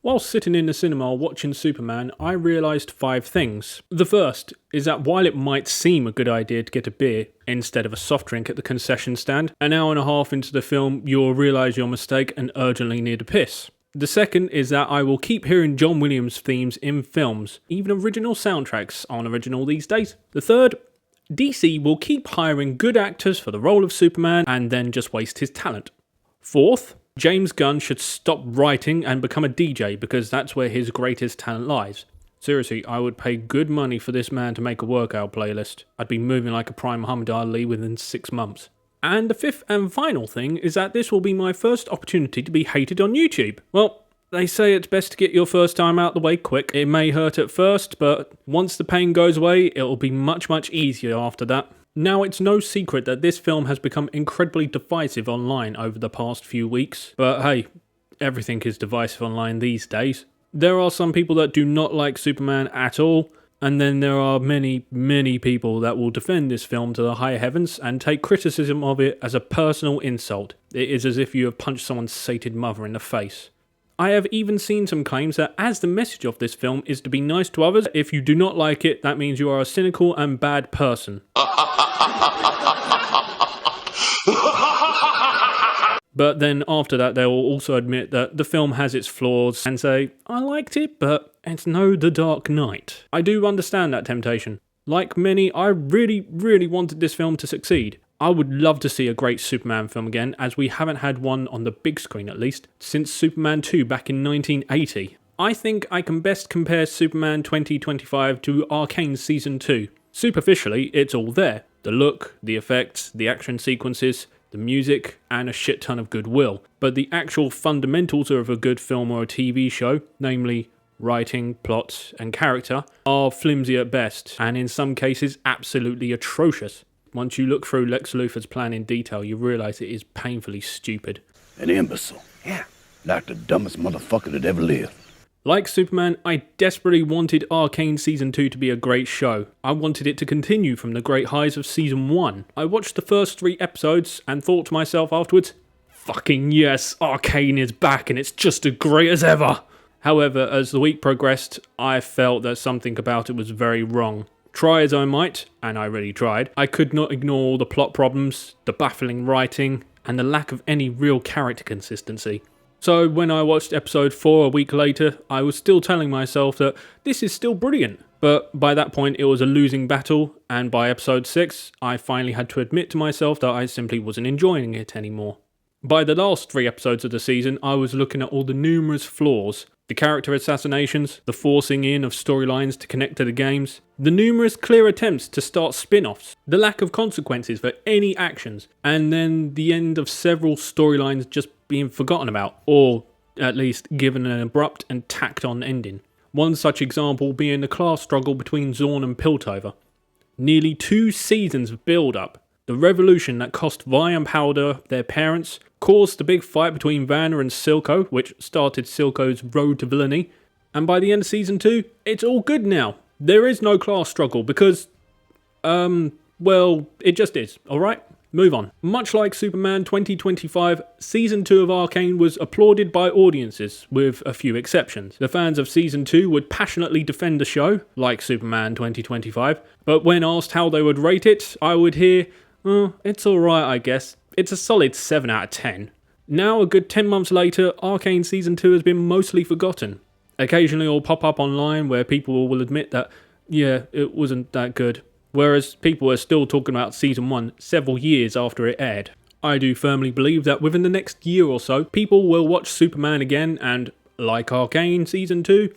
Whilst sitting in the cinema watching Superman, I realised 5 things. The first is that while it might seem a good idea to get a beer instead of a soft drink at the concession stand, an hour and a half into the film you'll realise your mistake and urgently need a piss. The second is that I will keep hearing John Williams themes in films. Even original soundtracks aren't original these days. The third, DC will keep hiring good actors for the role of Superman and then just waste his talent. Fourth, James Gunn should stop writing and become a DJ because that's where his greatest talent lies. Seriously, I would pay good money for this man to make a workout playlist. I'd be moving like a prime Muhammad Ali within 6 months. And the fifth and final thing is that this will be my first opportunity to be hated on YouTube. Well, they say it's best to get your first time out the way quick. It may hurt at first, but once the pain goes away, it'll be much easier after that. Now, it's no secret that this film has become incredibly divisive online over the past few weeks, but hey, everything is divisive online these days. There are some people that do not like Superman at all, and then there are many people that will defend this film to the high heavens and take criticism of it as a personal insult. It is as if you have punched someone's sated mother in the face. I have even seen some claims that as the message of this film is to be nice to others, if you do not like it, that means you are a cynical and bad person. But then after that, they will also admit that the film has its flaws and say, I liked it, but it's no The Dark Knight. I do understand that temptation. Like many, I really wanted this film to succeed. I would love to see a great Superman film again, as we haven't had one on the big screen at least, since Superman 2 back in 1980. I think I can best compare Superman 2025 to Arcane Season 2. Superficially, it's all there. The look, the effects, the action sequences, the music, and a shit ton of goodwill. But the actual fundamentals of a good film or a TV show, namely writing, plot, and character, are flimsy at best, and in some cases absolutely atrocious. Once you look through Lex Luthor's plan in detail, you realise it is painfully stupid. An imbecile. Yeah. Like the dumbest motherfucker that ever lived. Like Superman, I desperately wanted Arcane Season 2 to be a great show. I wanted it to continue from the great highs of Season 1. I watched the first 3 episodes and thought to myself afterwards, fucking yes, Arcane is back and it's just as great as ever. However, as the week progressed, I felt that something about it was very wrong. Try as I might, and I really tried, I could not ignore all the plot problems, the baffling writing, and the lack of any real character consistency. So when I watched episode 4 a week later, I was still telling myself that this is still brilliant. But by that point it was a losing battle, and by episode 6, I finally had to admit to myself that I simply wasn't enjoying it anymore. By the last 3 episodes of the season, I was looking at all the numerous flaws. The character assassinations, the forcing in of storylines to connect to the games, the numerous clear attempts to start spin-offs, the lack of consequences for any actions, and then the end of several storylines just being forgotten about, or at least given an abrupt and tacked-on ending. One such example being the class struggle between Zorn and Piltover. Nearly 2 seasons of build-up, the revolution that cost Vi and Powder their parents, caused the big fight between Vanna and Silco, which started Silco's road to villainy, and by the end of Season 2, it's all good now. There is no class struggle because, well, it just is, alright? Move on. Much like Superman 2025, Season 2 of Arcane was applauded by audiences, with a few exceptions. The fans of Season 2 would passionately defend the show, like Superman 2025, but when asked how they would rate it, I would hear, oh, it's alright I guess. It's a solid 7 out of 10. Now, a good 10 months later, Arcane Season 2 has been mostly forgotten. Occasionally it'll pop up online where people will admit that, yeah, it wasn't that good. Whereas people are still talking about Season 1 several years after it aired. I do firmly believe that within the next year or so, people will watch Superman again and, like Arcane Season 2,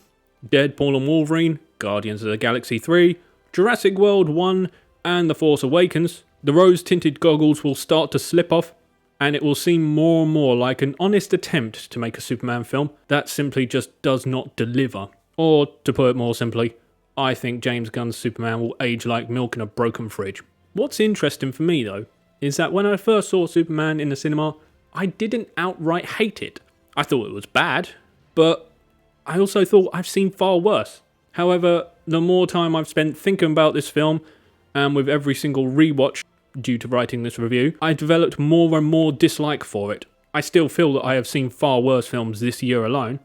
Deadpool and Wolverine, Guardians of the Galaxy 3, Jurassic World 1, and The Force Awakens, the rose-tinted goggles will start to slip off, and it will seem more and more like an honest attempt to make a Superman film that simply just does not deliver. Or, to put it more simply, I think James Gunn's Superman will age like milk in a broken fridge. What's interesting for me, though, is that when I first saw Superman in the cinema, I didn't outright hate it. I thought it was bad, but I also thought I've seen far worse. However, the more time I've spent thinking about this film, and with every single rewatch due to writing this review, I developed more and more dislike for it. I still feel that I have seen far worse films this year alone,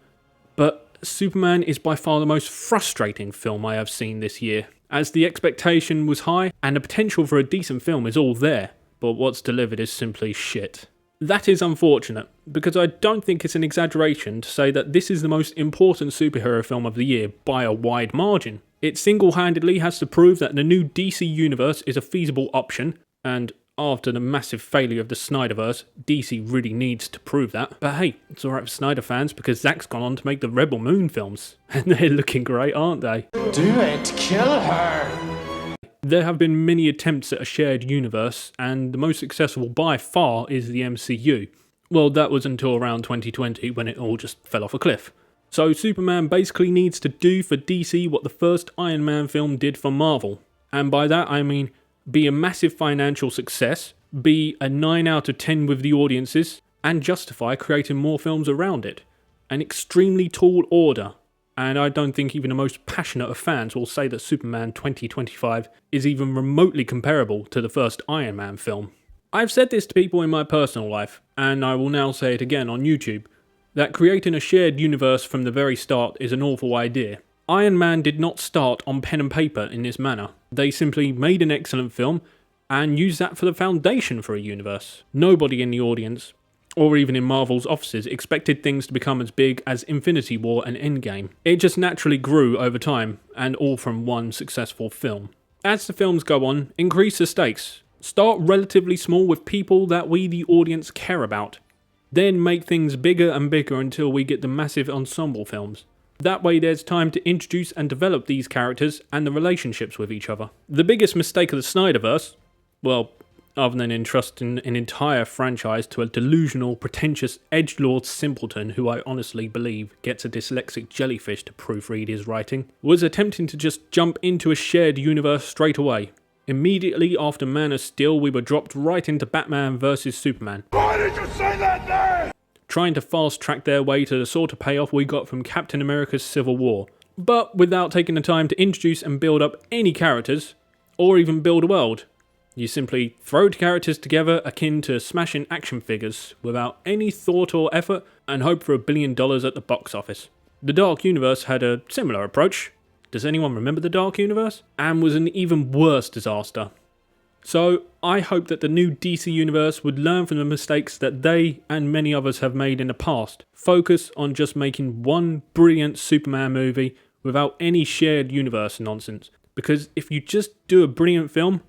but Superman is by far the most frustrating film I have seen this year, as the expectation was high and the potential for a decent film is all there, but what's delivered is simply shit. That is unfortunate, because I don't think it's an exaggeration to say that this is the most important superhero film of the year by a wide margin. It single-handedly has to prove that the new DC universe is a feasible option, and after the massive failure of the Snyderverse, DC really needs to prove that. But hey, it's alright for Snyder fans because Zack's gone on to make the Rebel Moon films, and they're looking great, aren't they? Do it, kill her! There have been many attempts at a shared universe, and the most successful by far is the MCU. Well, that was until around 2020 when it all just fell off a cliff. So Superman basically needs to do for DC what the first Iron Man film did for Marvel. And by that I mean be a massive financial success, be a 9 out of 10 with the audiences, and justify creating more films around it. An extremely tall order. And I don't think even the most passionate of fans will say that Superman 2025 is even remotely comparable to the first Iron Man film. I've said this to people in my personal life, and I will now say it again on YouTube, that creating a shared universe from the very start is an awful idea. Iron Man did not start on pen and paper in this manner. They simply made an excellent film and used that for the foundation for a universe. Nobody in the audience, or even in Marvel's offices, expected things to become as big as Infinity War and Endgame. It just naturally grew over time, and all from one successful film. As the films go on, increase the stakes. Start relatively small with people that we, the audience, care about. Then make things bigger and bigger until we get the massive ensemble films. That way there's time to introduce and develop these characters and the relationships with each other. The biggest mistake of the Snyderverse, well, other than entrusting an entire franchise to a delusional, pretentious, edgelord simpleton who I honestly believe gets a dyslexic jellyfish to proofread his writing, was attempting to just jump into a shared universe straight away. Immediately after Man of Steel, we were dropped right into Batman vs Superman. Why did you say that name? Trying to fast-track their way to the sort of payoff we got from Captain America's Civil War, but without taking the time to introduce and build up any characters, or even build a world. You simply throw characters together akin to smashing action figures without any thought or effort and hope for $1 billion at the box office. The Dark Universe had a similar approach. Does anyone remember the Dark Universe? And was an even worse disaster. So I hope that the new DC Universe would learn from the mistakes that they and many others have made in the past. Focus on just making one brilliant Superman movie without any shared universe nonsense. Because if you just do a brilliant film,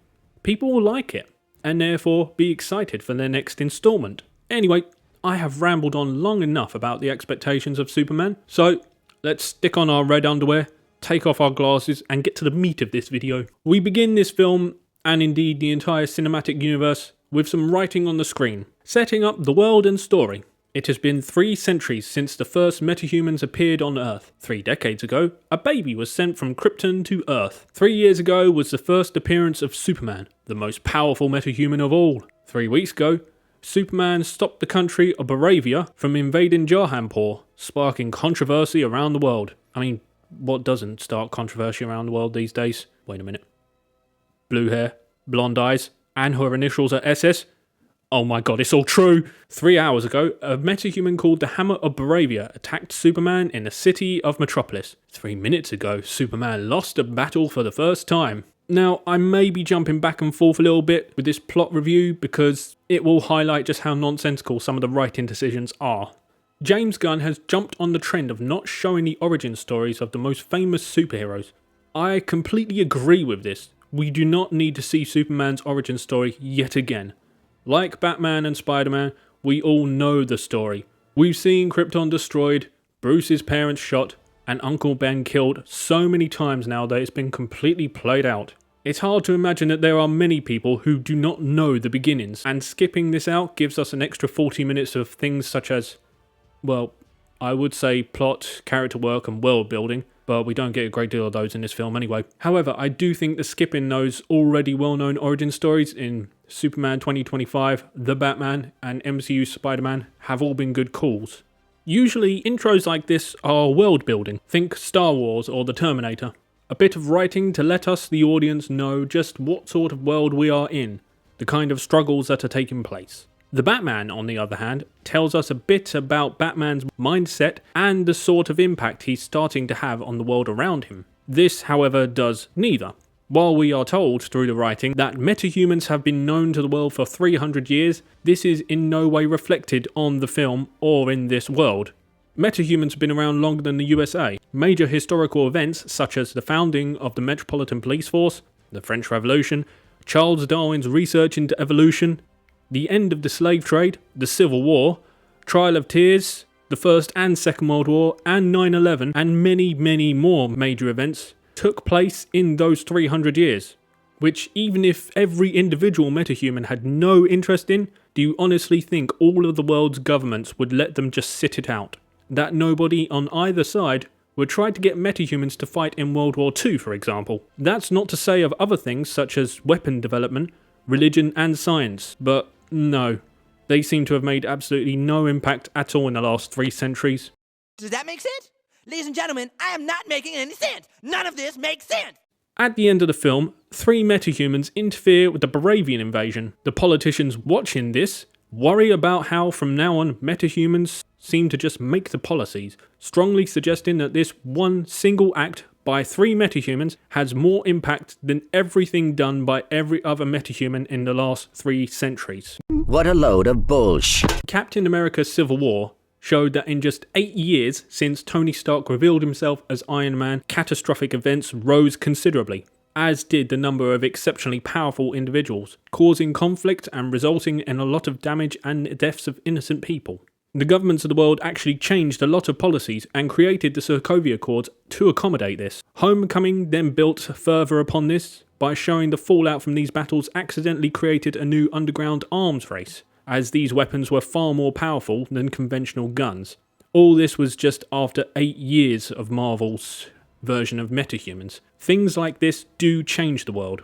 people will like it, and therefore be excited for their next installment. Anyway, I have rambled on long enough about the expectations of Superman, so let's stick on our red underwear, take off our glasses, and get to the meat of this video. We begin this film, and indeed the entire cinematic universe, with some writing on the screen, setting up the world and story. It has been 3 centuries since the first metahumans appeared on Earth. 3 decades ago, a baby was sent from Krypton to Earth. 3 years ago was the first appearance of Superman, the most powerful metahuman of all. 3 weeks ago, Superman stopped the country of Baravia from invading Jahanpur, sparking controversy around the world. I mean, what doesn't start controversy around the world these days? Wait a minute. Blue hair, blonde eyes, and her initials are SS? Oh my god, it's all true! 3 hours ago, a metahuman called the Hammer of Baravia attacked Superman in the city of Metropolis. 3 minutes ago, Superman lost a battle for the first time. Now, I may be jumping back and forth a little bit with this plot review because it will highlight just how nonsensical some of the writing decisions are. James Gunn has jumped on the trend of not showing the origin stories of the most famous superheroes. I completely agree with this. We do not need to see Superman's origin story yet again. Like Batman and Spider-Man, we all know the story. We've seen Krypton destroyed, Bruce's parents shot, and Uncle Ben killed so many times now that it's been completely played out. It's hard to imagine that there are many people who do not know the beginnings, and skipping this out gives us an extra 40 minutes of things such as, well, I would say plot, character work, and world building, but we don't get a great deal of those in this film anyway. However, I do think the skipping those already well-known origin stories in Superman 2025, The Batman, and MCU Spider-Man have all been good calls. Usually, intros like this are world building. Think Star Wars or The Terminator. A bit of writing to let us, the audience, know just what sort of world we are in, the kind of struggles that are taking place. The Batman, on the other hand, tells us a bit about Batman's mindset and the sort of impact he's starting to have on the world around him. This, however, does neither. While we are told through the writing that metahumans have been known to the world for 300 years, this is in no way reflected on the film or in this world. Metahumans have been around longer than the USA. Major historical events such as the founding of the Metropolitan Police Force, the French Revolution, Charles Darwin's research into evolution, the end of the slave trade, the Civil War, Trial of Tears, the First and Second World War, and 9/11, and many, many more major events took place in those 300 years. Which, even if every individual metahuman had no interest in, do you honestly think all of the world's governments would let them just sit it out? That nobody on either side would try to get metahumans to fight in World War II, for example. That's not to say of other things such as weapon development, religion and science, but no. They seem to have made absolutely no impact at all in the last 3 centuries. Does that make sense? Ladies and gentlemen, I am not making any sense. None of this makes sense. At the end of the film, 3 metahumans interfere with the Baravian invasion. The politicians watching this worry about how from now on metahumans seem to just make the policies, strongly suggesting that this one single act by 3 metahumans has more impact than everything done by every other metahuman in the last 3 centuries. What a load of bullshit. Captain America's Civil War showed that in just 8 years since Tony Stark revealed himself as Iron Man, catastrophic events rose considerably, as did the number of exceptionally powerful individuals, causing conflict and resulting in a lot of damage and deaths of innocent people. The governments of the world actually changed a lot of policies and created the Sokovia Accords to accommodate this. Homecoming then built further upon this by showing the fallout from these battles accidentally created a new underground arms race, as these weapons were far more powerful than conventional guns. All this was just after 8 years of Marvel's version of metahumans. Things like this do change the world.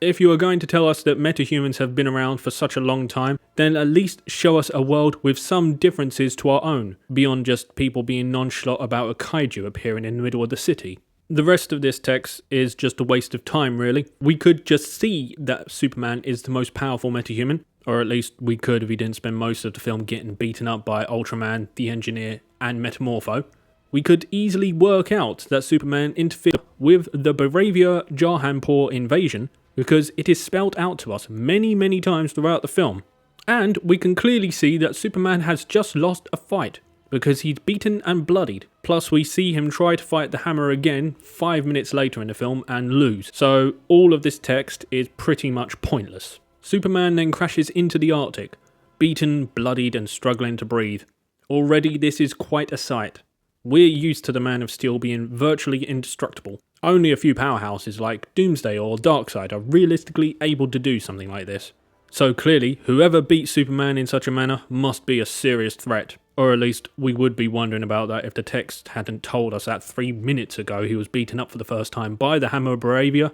If you are going to tell us that metahumans have been around for such a long time, then at least show us a world with some differences to our own, beyond just people being nonchalant about a kaiju appearing in the middle of the city. The rest of this text is just a waste of time, really. We could just see that Superman is the most powerful metahuman, or at least we could if he didn't spend most of the film getting beaten up by Ultraman, the Engineer, and Metamorpho. We could easily work out that Superman interfered with the Baravia Jahanpur invasion, because it is spelled out to us many, many times throughout the film. And we can clearly see that Superman has just lost a fight, because he's beaten and bloodied. Plus we see him try to fight the Hammer again 5 minutes later in the film and lose. So all of this text is pretty much pointless. Superman then crashes into the Arctic, beaten, bloodied and struggling to breathe. Already this is quite a sight. We're used to the Man of Steel being virtually indestructible. Only a few powerhouses like Doomsday or Darkseid are realistically able to do something like this. So clearly, whoever beat Superman in such a manner must be a serious threat. Or at least we would be wondering about that if the text hadn't told us that 3 minutes ago he was beaten up for the first time by the Hammer of Baravia,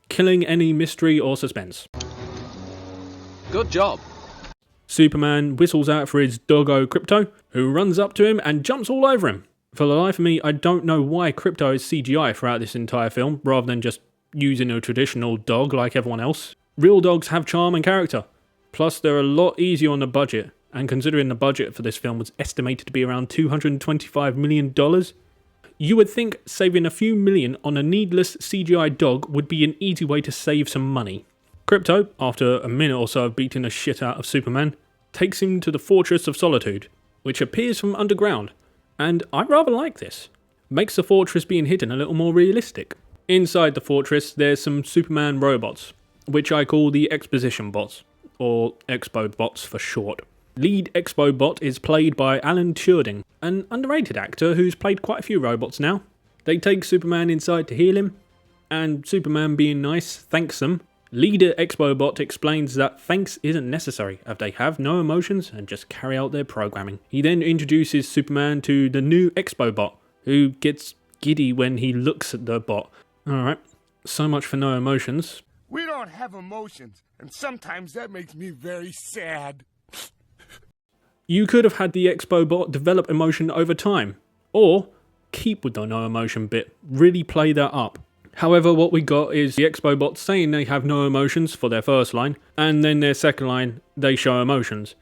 killing any mystery or suspense. Good job. Superman whistles out for his doggo Krypto, who runs up to him and jumps all over him. For the life of me, I don't know why Krypto is CGI throughout this entire film, rather than just using a traditional dog like everyone else. Real dogs have charm and character. Plus, they're a lot easier on the budget, and considering the budget for this film was estimated to be around $225 million, you would think saving a few million on a needless CGI dog would be an easy way to save some money. Krypto, after a minute or so of beating the shit out of Superman, takes him to the Fortress of Solitude, which appears from underground. And I rather like this. Makes the fortress being hidden a little more realistic. Inside the fortress there's some Superman robots, which I call the exposition bots, or Expo bots for short. Lead Expo bot is played by Alan Turing, an underrated actor who's played quite a few robots now. They take Superman inside to heal him, and Superman being nice thanks them. Leader Expo bot explains that thanks isn't necessary as they have no emotions and just carry out their programming. He then introduces Superman to the new Expo bot, who gets giddy when he looks at the bot. Alright, so much for no emotions. We don't have emotions, and sometimes that makes me very sad. You could have had the Expo bot develop emotion over time, or keep with the no emotion bit, really play that up. However, what we got is the Expo bot saying they have no emotions for their first line, and then their second line, they show emotions.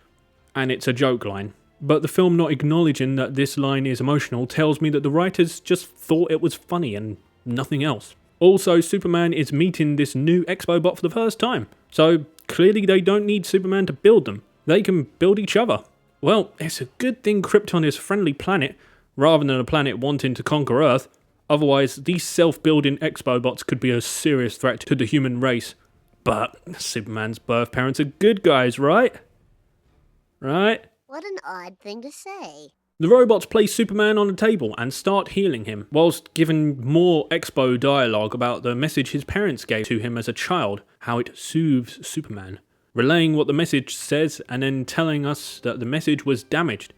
and it's a joke line. But the film not acknowledging that this line is emotional tells me that the writers just thought it was funny and nothing else. Also, Superman is meeting this new Expo bot for the first time, so clearly they don't need Superman to build them. They can build each other. Well, it's a good thing Krypton is a friendly planet, rather than a planet wanting to conquer Earth. Otherwise, these self-building Expo bots could be a serious threat to the human race. But Superman's birth parents are good guys, right? Right? What an odd thing to say. The robots place Superman on a table and start healing him, whilst giving more Expo dialogue about the message his parents gave to him as a child, how it soothes Superman, relaying what the message says and then telling us that the message was damaged.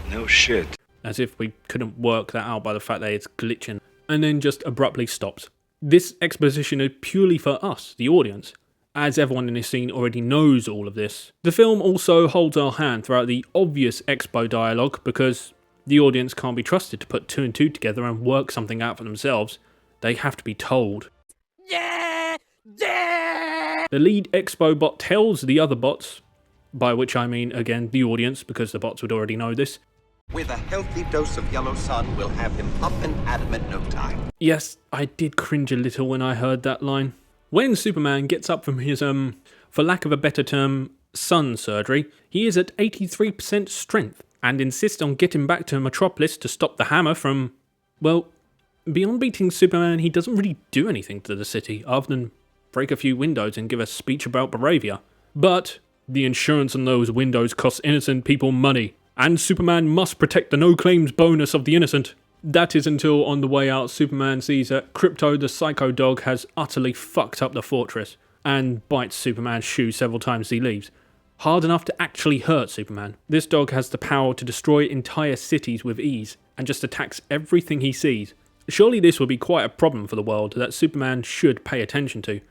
No shit. As if we couldn't work that out by the fact that it's glitching, and then just abruptly stops. This exposition is purely for us, the audience, as everyone in this scene already knows all of this. The film also holds our hand throughout the obvious Expo dialogue because the audience can't be trusted to put two and two together and work something out for themselves. They have to be told. Yeah! Yeah! The lead Expo bot tells the other bots, by which I mean, again, the audience, because the bots would already know this. With a healthy dose of yellow sun, we'll have him up and at him in no time. Yes, I did cringe a little when I heard that line. When Superman gets up from his, for lack of a better term, sun surgery, he is at 83% strength and insists on getting back to Metropolis to stop the hammer from, well, beyond beating Superman, he doesn't really do anything to the city other than break a few windows and give a speech about Baravia. But the insurance on those windows costs innocent people money, and Superman must protect the no-claims bonus of the innocent. That is until on the way out Superman sees that Krypto the psycho dog has utterly fucked up the fortress and bites Superman's shoe several times as he leaves. Hard enough to actually hurt Superman. This dog has the power to destroy entire cities with ease and just attacks everything he sees. Surely this would be quite a problem for the world that Superman should pay attention to.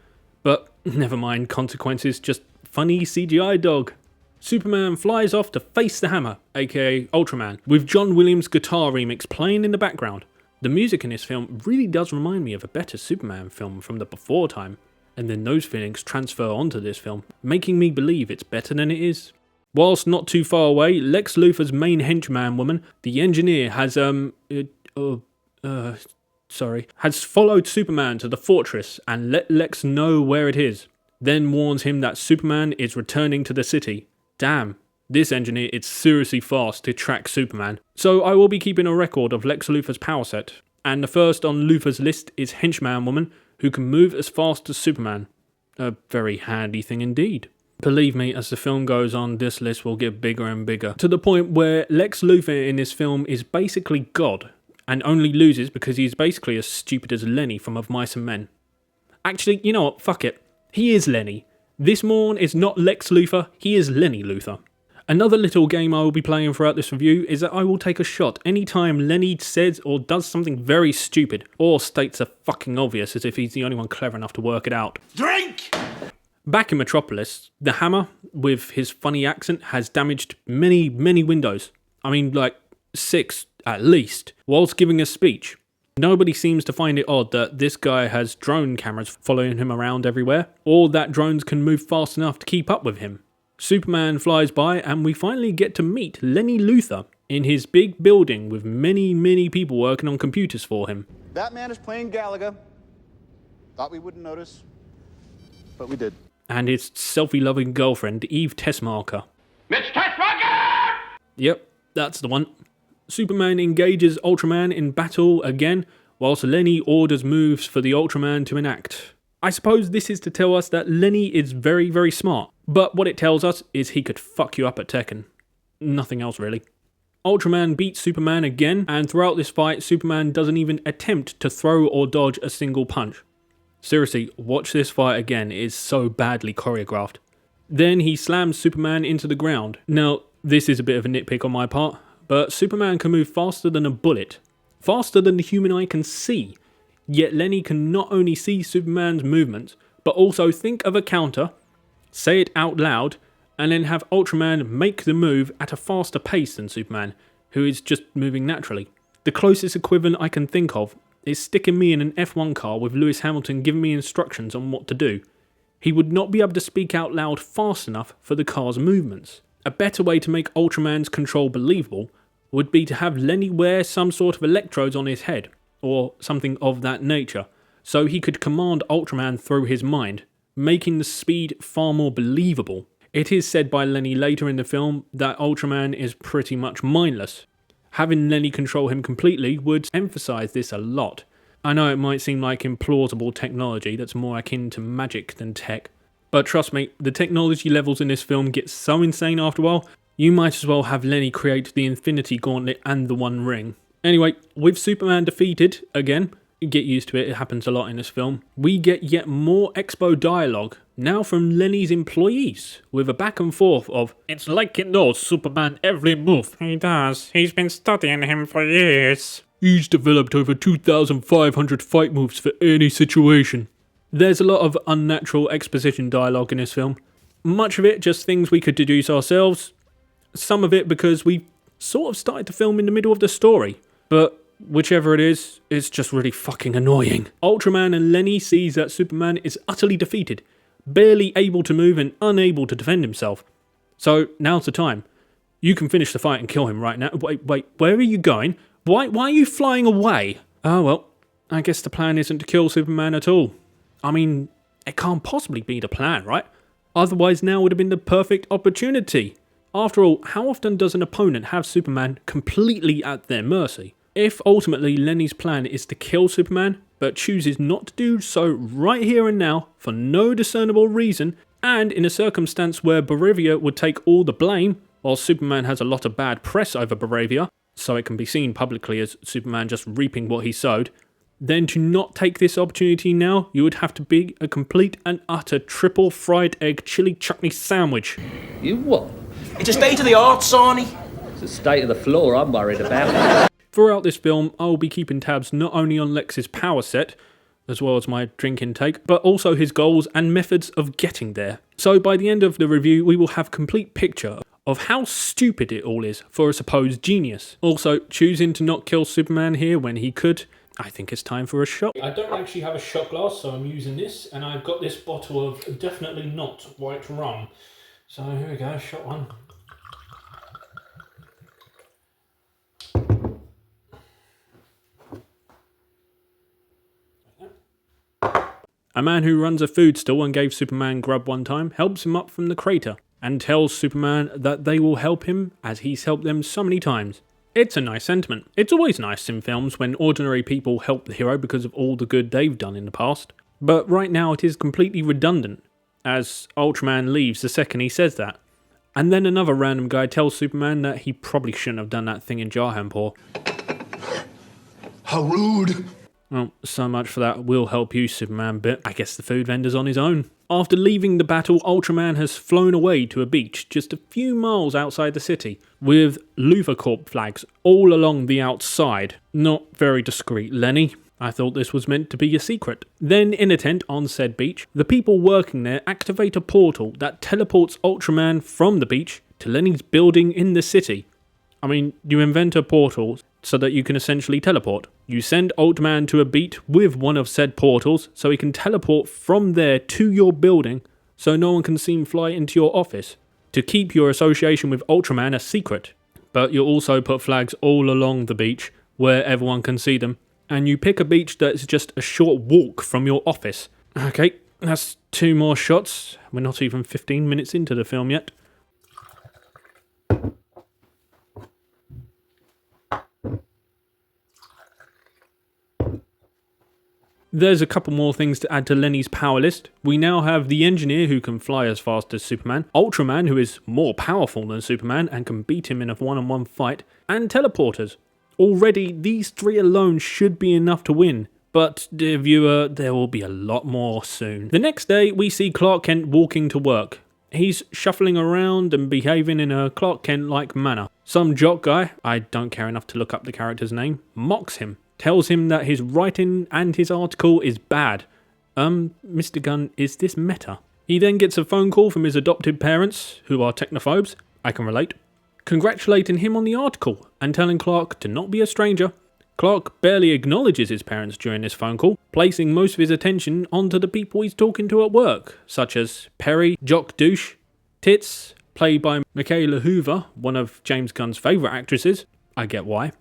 But never mind consequences, just funny CGI dog. Superman flies off to face the hammer, aka Ultraman, with John Williams' guitar remix playing in the background. The music in this film really does remind me of a better Superman film from the before time, and then those feelings transfer onto this film, making me believe it's better than it is. Whilst not too far away, Lex Luthor's main henchman woman, the engineer, has followed Superman to the fortress and let Lex know where it is, then warns him that Superman is returning to the city. Damn, this engineer is seriously fast to track Superman. So I will be keeping a record of Lex Luthor's power set, and the first on Luthor's list is Henchman Woman, who can move as fast as Superman. A very handy thing indeed. Believe me, as the film goes on, this list will get bigger and bigger, to the point where Lex Luthor in this film is basically God, and only loses because he's basically as stupid as Lenny from Of Mice and Men. Actually, you know what, fuck it. He is Lenny. This morn is not Lex Luthor, he is Lenny Luthor. Another little game I will be playing throughout this review is that I will take a shot anytime Lenny says or does something very stupid, or states a fucking obvious as if he's the only one clever enough to work it out. Drink! Back in Metropolis, the hammer, with his funny accent, has damaged many, many windows. I mean, like 6 at least, whilst giving a speech. Nobody seems to find it odd that this guy has drone cameras following him around everywhere, or that drones can move fast enough to keep up with him. Superman flies by and we finally get to meet Lenny Luthor in his big building with many, many people working on computers for him. That man is playing Galaga. Thought we wouldn't notice, but we did. And his selfie-loving girlfriend, Eve Tessmarker. Mitch Tessmarker! Yep, that's the one. Superman engages Ultraman in battle again, whilst Lenny orders moves for the Ultraman to enact. I suppose this is to tell us that Lenny is very, very smart, but what it tells us is he could fuck you up at Tekken. Nothing else really. Ultraman beats Superman again, and throughout this fight, Superman doesn't even attempt to throw or dodge a single punch. Seriously, watch this fight again, it is so badly choreographed. Then he slams Superman into the ground. Now, this is a bit of a nitpick on my part, but Superman can move faster than a bullet, faster than the human eye can see, yet Lenny can not only see Superman's movements, but also think of a counter, say it out loud, and then have Ultraman make the move at a faster pace than Superman, who is just moving naturally. The closest equivalent I can think of is sticking me in an F1 car with Lewis Hamilton giving me instructions on what to do. He would not be able to speak out loud fast enough for the car's movements. A better way to make Ultraman's control believable would be to have Lenny wear some sort of electrodes on his head, or something of that nature, so he could command Ultraman through his mind, making the speed far more believable. It is said by Lenny later in the film that Ultraman is pretty much mindless. Having Lenny control him completely would emphasise this a lot. I know it might seem like implausible technology that's more akin to magic than tech, but trust me, the technology levels in this film get so insane after a while, you might as well have Lenny create the Infinity Gauntlet and the One Ring. Anyway, with Superman defeated, again, get used to it, it happens a lot in this film, we get yet more expo dialogue, now from Lenny's employees, with a back and forth of, "It's like he knows Superman every move." "He does. He's been studying him for years." "He's developed over 2,500 fight moves for any situation." There's a lot of unnatural exposition dialogue in this film. Much of it just things we could deduce ourselves. Some of it because we sort of started to film in the middle of the story. But whichever it is, it's just really fucking annoying. Ultraman and Lenny sees that Superman is utterly defeated, barely able to move and unable to defend himself. So now's the time. You can finish the fight and kill him right now. Wait, where are you going? Why are you flying away? Oh well, I guess the plan isn't to kill Superman at all. I mean, it can't possibly be the plan, right? Otherwise now would have been the perfect opportunity. After all, how often does an opponent have Superman completely at their mercy? If ultimately Lenny's plan is to kill Superman, but chooses not to do so right here and now for no discernible reason, and in a circumstance where Baravia would take all the blame, while Superman has a lot of bad press over Baravia, so it can be seen publicly as Superman just reaping what he sowed, then to not take this opportunity now, you would have to be a complete and utter triple fried egg chili chutney sandwich. You what? It's a state of the art, Sawney. It's the state of the floor I'm worried about. Throughout this film, I will be keeping tabs not only on Lex's power set, as well as my drink intake, but also his goals and methods of getting there. So by the end of the review, we will have a complete picture of how stupid it all is for a supposed genius. Also, choosing to not kill Superman here when he could, I think it's time for a shot. I don't actually have a shot glass, so I'm using this, and I've got this bottle of definitely not white rum. So here we go, shot one. A man who runs a food stall and gave Superman grub one time helps him up from the crater and tells Superman that they will help him as he's helped them so many times. It's a nice sentiment. It's always nice in films when ordinary people help the hero because of all the good they've done in the past. But right now it is completely redundant, as Ultraman leaves the second he says that. And then another random guy tells Superman that he probably shouldn't have done that thing in Jahanpur. How rude. Well, so much for that will help you Superman bit. I guess the food vendor's on his own. After leaving the battle, Ultraman has flown away to a beach just a few miles outside the city, with Luvacorp flags all along the outside. Not very discreet, Lenny. I thought this was meant to be a secret. Then, in a tent on said beach, the people working there activate a portal that teleports Ultraman from the beach to Lenny's building in the city. I mean, you invent a portal so that you can essentially teleport. You send Ultraman to a beat with one of said portals so he can teleport from there to your building so no one can see him fly into your office, to keep your association with Ultraman a secret. But you also put flags all along the beach where everyone can see them, and you pick a beach that's just a short walk from your office. Okay, that's 2 more shots. We're not even 15 minutes into the film yet. There's a couple more things to add to Lenny's power list. We now have the engineer who can fly as fast as Superman, Ultraman who is more powerful than Superman and can beat him in a one-on-one fight, and teleporters. Already, these 3 alone should be enough to win, but dear viewer, there will be a lot more soon. The next day, we see Clarke Kent walking to work. He's shuffling around and behaving in a Clarke Kent-like manner. Some jock guy, I don't care enough to look up the character's name, mocks him. Tells him that his writing and his article is bad. Mr. Gunn, is this meta? He then gets a phone call from his adopted parents, who are technophobes, I can relate, congratulating him on the article and telling Clarke to not be a stranger. Clarke barely acknowledges his parents during this phone call, placing most of his attention onto the people he's talking to at work, such as Perry, Jock Douche, Tits, played by Michaela Hoover, one of James Gunn's favourite actresses. I get why.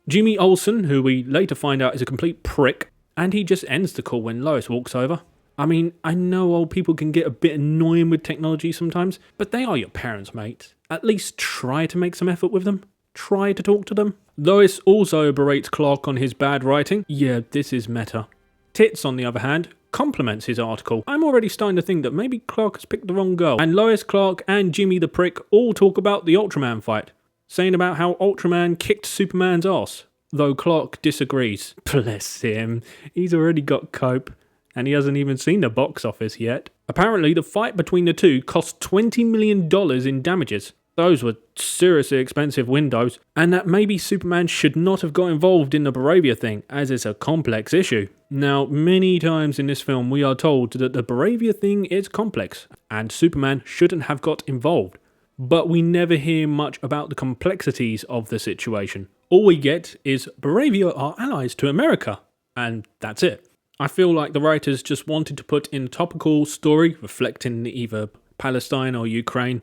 Jimmy Olsen, who we later find out is a complete prick, and he just ends the call when Lois walks over. I mean, I know old people can get a bit annoying with technology sometimes, but they are your parents, mate. At least try to make some effort with them. Try to talk to them. Lois also berates Clarke on his bad writing. Yeah, this is meta. Tits, on the other hand, compliments his article. I'm already starting to think that maybe Clarke has picked the wrong girl. And Lois, Clarke, and Jimmy the prick all talk about the Ultraman fight, saying about how Ultraman kicked Superman's ass, though Clarke disagrees. Bless him. He's already got cope. And he hasn't even seen the box office yet. Apparently, the fight between the two cost $20 million in damages. Those were seriously expensive windows, and that maybe Superman should not have got involved in the Baravia thing, as it's a complex issue. Now, many times in this film we are told that the Baravia thing is complex, and Superman shouldn't have got involved. But we never hear much about the complexities of the situation. All we get is Baravia are allies to America, and that's it. I feel like the writers just wanted to put in a topical story reflecting either Palestine or Ukraine.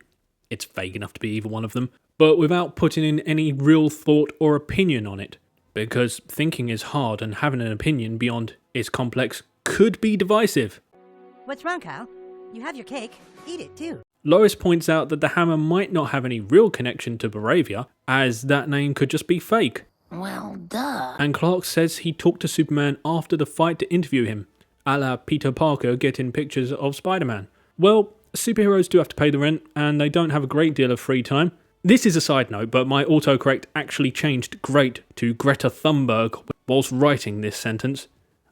It's vague enough to be either one of them, but without putting in any real thought or opinion on it. Because thinking is hard and having an opinion beyond is complex could be divisive. What's wrong, Kyle? You have your cake. Eat it, too. Lois points out that the hammer might not have any real connection to Baravia, as that name could just be fake. Well, duh. And Clarke says he talked to Superman after the fight to interview him, a la Peter Parker getting pictures of Spider-Man. Well, superheroes do have to pay the rent, and they don't have a great deal of free time. This is a side note, but my autocorrect actually changed great to Greta Thunberg whilst writing this sentence.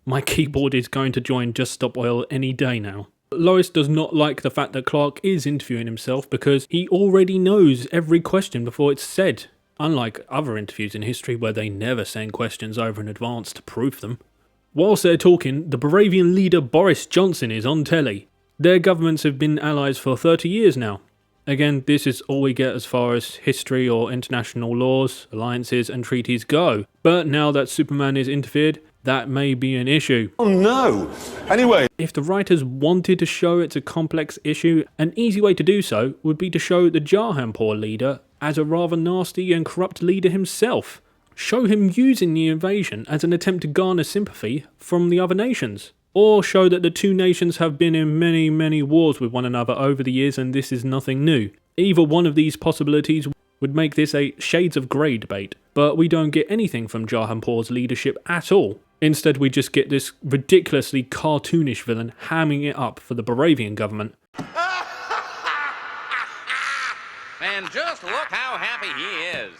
My keyboard is going to join Just Stop Oil any day now. Lois does not like the fact that Clarke is interviewing himself because he already knows every question before it's said. Unlike other interviews in history where they never send questions over in advance to proof them. Whilst they're talking, the Baravian leader Boris Johnson is on telly. Their governments have been allies for 30 years now. Again, this is all we get as far as history or international laws, alliances and treaties go. But now that Superman is interfered, that may be an issue. Oh no! Anyway. If the writers wanted to show it's a complex issue, an easy way to do so would be to show the Jahanpur leader as a rather nasty and corrupt leader himself. Show him using the invasion as an attempt to garner sympathy from the other nations. Or show that the two nations have been in many wars with one another over the years and this is nothing new. Either one of these possibilities would make this a shades of grey debate, but we don't get anything from Jahanpur's leadership at all. Instead we just get this ridiculously cartoonish villain hamming it up for the Baravian government. And just look how happy he is.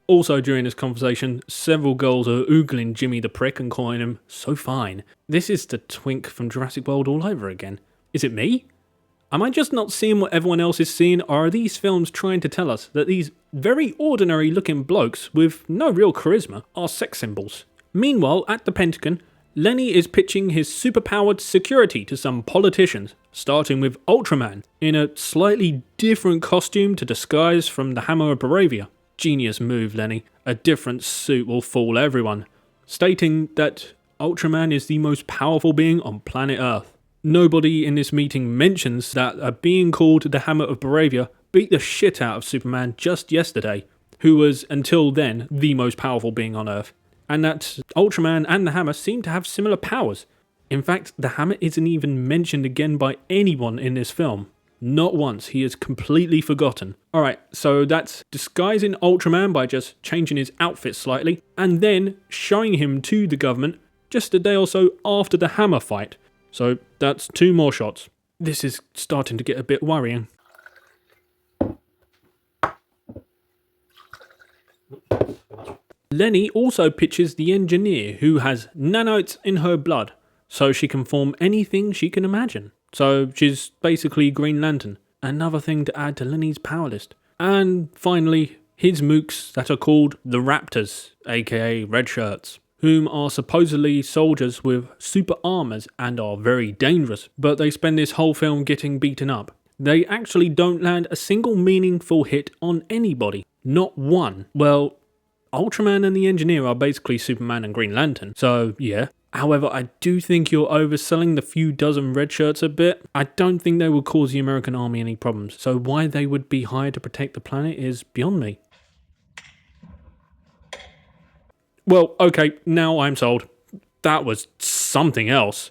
Also during this conversation, several girls are oogling Jimmy the prick and calling him so fine. This is the twink from Jurassic World all over again. Is it me? Am I just not seeing what everyone else is seeing, or are these films trying to tell us that these very ordinary looking blokes with no real charisma are sex symbols? Meanwhile, at the Pentagon, Lenny is pitching his superpowered security to some politicians, starting with Ultraman, in a slightly different costume to disguise from the Hammer of Baravia. Genius move, Lenny. A different suit will fool everyone. Stating that Ultraman is the most powerful being on planet Earth. Nobody in this meeting mentions that a being called the Hammer of Baravia beat the shit out of Superman just yesterday, who was until then the most powerful being on Earth. And that Ultraman and the Hammer seem to have similar powers. In fact, the Hammer isn't even mentioned again by anyone in this film. Not once. He is completely forgotten. Alright, so that's disguising Ultraman by just changing his outfit slightly, and then showing him to the government just a day or so after the Hammer fight. So that's 2 more shots. This is starting to get a bit worrying. Lenny also pitches the engineer who has nanotes in her blood, so she can form anything she can imagine. So she's basically Green Lantern. Another thing to add to Lenny's power list. And finally, his mooks that are called the Raptors, aka Red Shirts, whom are supposedly soldiers with super armors and are very dangerous, but they spend this whole film getting beaten up. They actually don't land a single meaningful hit on anybody. Not one. Well, Ultraman and the Engineer are basically Superman and Green Lantern, so yeah. However, I do think you're overselling the few dozen red shirts a bit. I don't think they would cause the American army any problems, so why they would be hired to protect the planet is beyond me. Well, okay, now I'm sold. That was something else.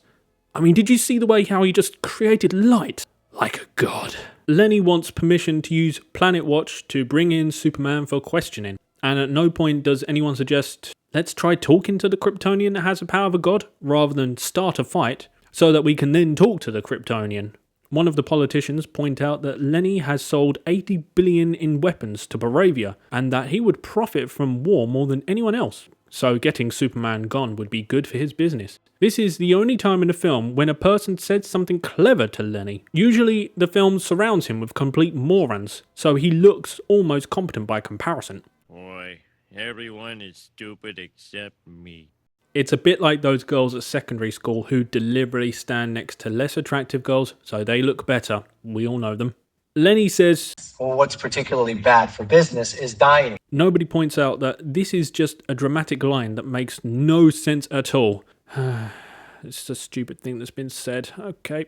I mean, did you see the way how he just created light? Like a god. Lenny wants permission to use Planet Watch to bring in Superman for questioning. And at no point does anyone suggest, let's try talking to the Kryptonian that has the power of a god, rather than start a fight, so that we can then talk to the Kryptonian. One of the politicians point out that Lenny has sold 80 billion in weapons to Baravia, and that he would profit from war more than anyone else. So getting Superman gone would be good for his business. This is the only time in the film when a person said something clever to Lenny. Usually the film surrounds him with complete morons, so he looks almost competent by comparison. Boy, everyone is stupid except me. It's a bit like those girls at secondary school who deliberately stand next to less attractive girls so they look better. We all know them. Lenny says, well, what's particularly bad for business is dying. Nobody points out that this is just a dramatic line that makes no sense at all. It's a stupid thing that's been said. Okay.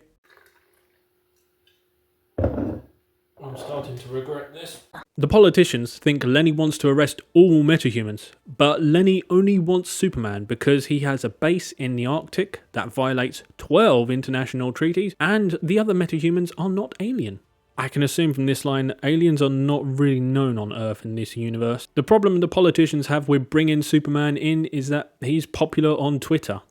I'm starting to regret this. The politicians think Lenny wants to arrest all metahumans, but Lenny only wants Superman because he has a base in the Arctic that violates 12 international treaties, and the other metahumans are not alien. I can assume from this line that aliens are not really known on Earth in this universe. The problem the politicians have with bringing Superman in is that he's popular on Twitter.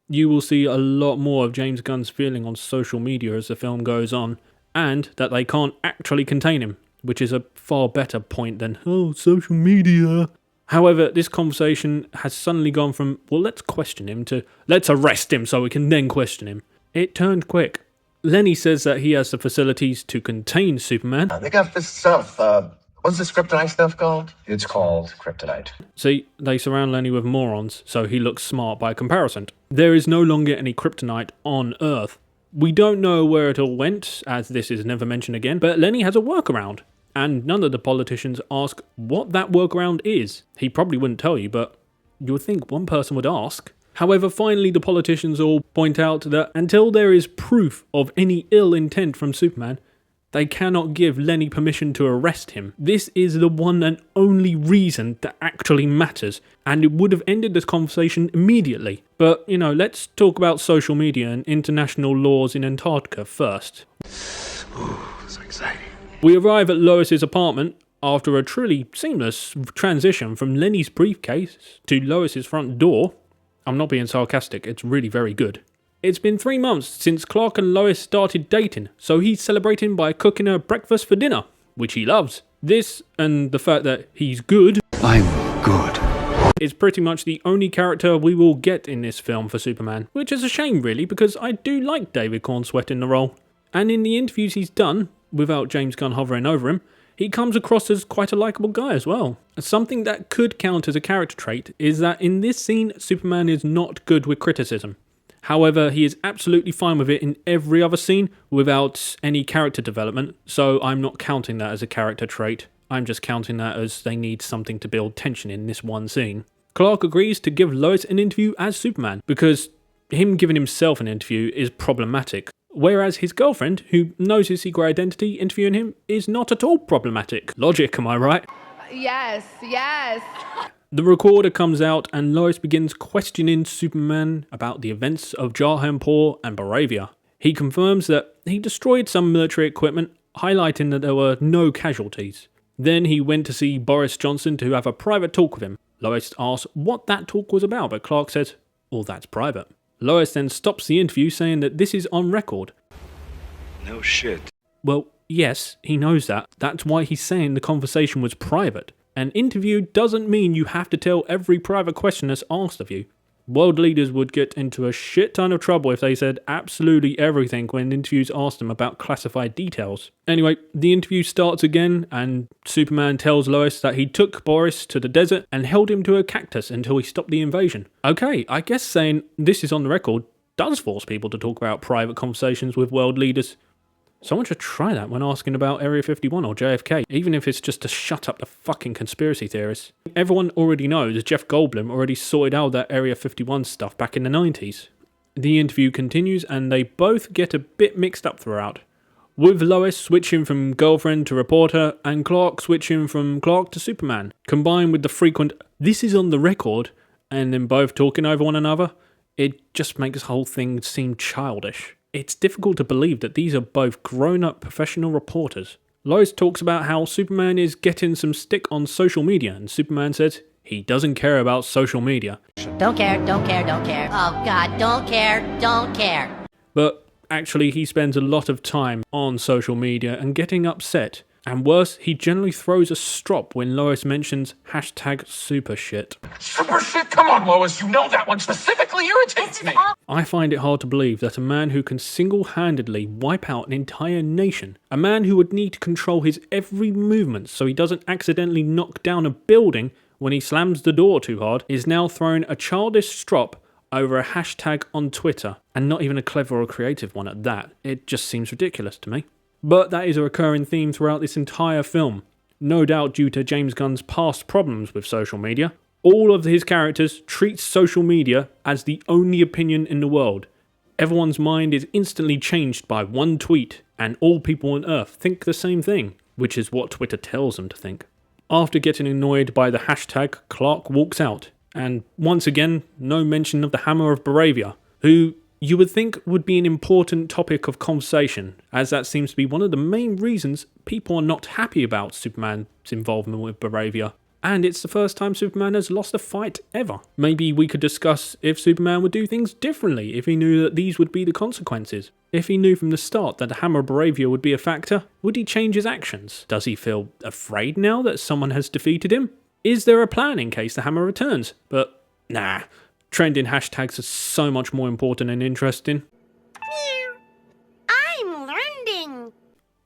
You will see a lot more of James Gunn's feeling on social media as the film goes on, and that they can't actually contain him, which is a far better point than, oh, social media. However, this conversation has suddenly gone from, well, let's question him, to let's arrest him so we can then question him. It turned quick. Lenny says that he has the facilities to contain Superman. They got this stuff. What's this kryptonite stuff called? It's called kryptonite. See, they surround Lenny with morons, so he looks smart by comparison. There is no longer any kryptonite on Earth. We don't know where it all went, as this is never mentioned again, but Lenny has a workaround. And none of the politicians ask what that workaround is. He probably wouldn't tell you, but you would think one person would ask. However, finally the politicians all point out that until there is proof of any ill intent from Superman, they cannot give Lenny permission to arrest him. This is the one and only reason that actually matters, and it would have ended this conversation immediately. But, you know, let's talk about social media and international laws in Antarctica first. Ooh, so exciting. We arrive at Lois's apartment after a truly seamless transition from Lenny's briefcase to Lois's front door. I'm not being sarcastic, it's really very good. It's been 3 months since Clarke and Lois started dating, so he's celebrating by cooking her breakfast for dinner, which he loves. This, and the fact that he's good, I'm good, is pretty much the only character we will get in this film for Superman, which is a shame really, because I do like David Cornsweet in the role. And in the interviews he's done, without James Gunn hovering over him, he comes across as quite a likeable guy as well. Something that could count as a character trait is that in this scene, Superman is not good with criticism. However, he is absolutely fine with it in every other scene without any character development, so I'm not counting that as a character trait. I'm just counting that as they need something to build tension in this one scene. Clarke agrees to give Lois an interview as Superman, because him giving himself an interview is problematic. Whereas his girlfriend, who knows his secret identity, interviewing him is not at all problematic. Logic, am I right? Yes. The recorder comes out and Lois begins questioning Superman about the events of Jarhanpur and Baravia. He confirms that he destroyed some military equipment, highlighting that there were no casualties. Then he went to see Boris Johnson to have a private talk with him. Lois asks what that talk was about, but Clarke says, "Oh, that's private." Lois then stops the interview saying that this is on record. No shit. Well, yes, he knows that. That's why he's saying the conversation was private. An interview doesn't mean you have to tell every private question that's asked of you. World leaders would get into a shit ton of trouble if they said absolutely everything when interviews asked them about classified details. Anyway, the interview starts again and Superman tells Lois that he took Boris to the desert and held him to a cactus until he stopped the invasion. Okay, I guess saying this is on the record does force people to talk about private conversations with world leaders. Someone should try that when asking about Area 51 or JFK, even if it's just to shut up the fucking conspiracy theorists. Everyone already knows Jeff Goldblum already sorted out that Area 51 stuff back in the 90s. The interview continues and they both get a bit mixed up throughout, with Lois switching from girlfriend to reporter and Clarke switching from Clarke to Superman, combined with the frequent "this is on the record" and then both talking over one another. It just makes the whole thing seem childish. It's difficult to believe that these are both grown-up professional reporters. Lois talks about how Superman is getting some stick on social media, and Superman says he doesn't care about social media. Don't care, don't care, don't care. Oh God, don't care, don't care. But actually he spends a lot of time on social media and getting upset. And worse, he generally throws a strop when Lois mentions #supershit. Super shit? Come on, Lois. You know that one specifically irritates me. I find it hard to believe that a man who can single-handedly wipe out an entire nation, a man who would need to control his every movement so he doesn't accidentally knock down a building when he slams the door too hard, is now throwing a childish strop over a hashtag on Twitter, and not even a clever or creative one at that. It just seems ridiculous to me. But that is a recurring theme throughout this entire film, no doubt due to James Gunn's past problems with social media. All of his characters treat social media as the only opinion in the world. Everyone's mind is instantly changed by one tweet, and all people on Earth think the same thing, which is what Twitter tells them to think. After getting annoyed by the hashtag, Clarke walks out, and once again, no mention of the Hammer of Baravia, who you would think would be an important topic of conversation, as that seems to be one of the main reasons people are not happy about Superman's involvement with Baravia. And it's the first time Superman has lost a fight ever. Maybe we could discuss if Superman would do things differently if he knew that these would be the consequences. If he knew from the start that the Hammer of Baravia would be a factor, would he change his actions? Does he feel afraid now that someone has defeated him? Is there a plan in case the hammer returns? But nah. Trending hashtags are so much more important and interesting. I'm learning.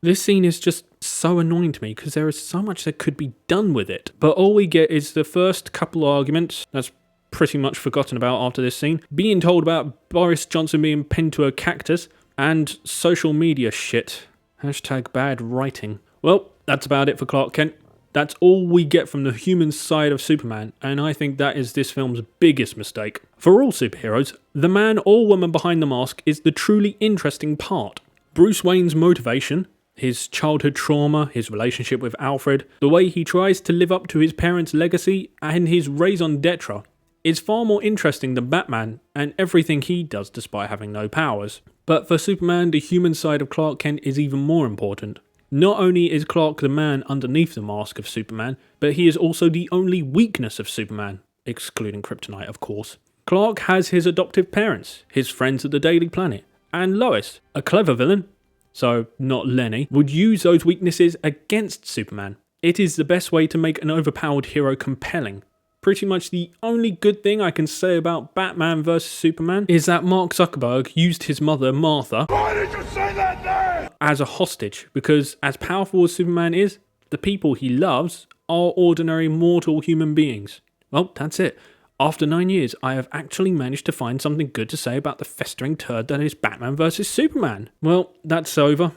This scene is just so annoying to me because there is so much that could be done with it. But all we get is the first couple of arguments, that's pretty much forgotten about after this scene, being told about Boris Johnson being pinned to a cactus, and social media shit. Hashtag bad writing. Well, that's about it for Clarke Kent. That's all we get from the human side of Superman, and I think that is this film's biggest mistake. For all superheroes, the man or woman behind the mask is the truly interesting part. Bruce Wayne's motivation, his childhood trauma, his relationship with Alfred, the way he tries to live up to his parents' legacy, and his raison d'etre, is far more interesting than Batman and everything he does despite having no powers. But for Superman, the human side of Clarke Kent is even more important. Not only is Clarke the man underneath the mask of Superman, but he is also the only weakness of Superman, excluding kryptonite of course. Clarke has his adoptive parents, his friends at the Daily Planet, and Lois, a clever villain, so not Lenny, would use those weaknesses against Superman. It is the best way to make an overpowered hero compelling. Pretty much the only good thing I can say about Batman vs Superman is that Mark Zuckerberg used his mother, Martha, Why did you say that name? As a hostage, because as powerful as Superman is, the people he loves are ordinary mortal human beings. Well, that's it. After 9 years, I have actually managed to find something good to say about the festering turd that is Batman vs Superman. Well, that's over.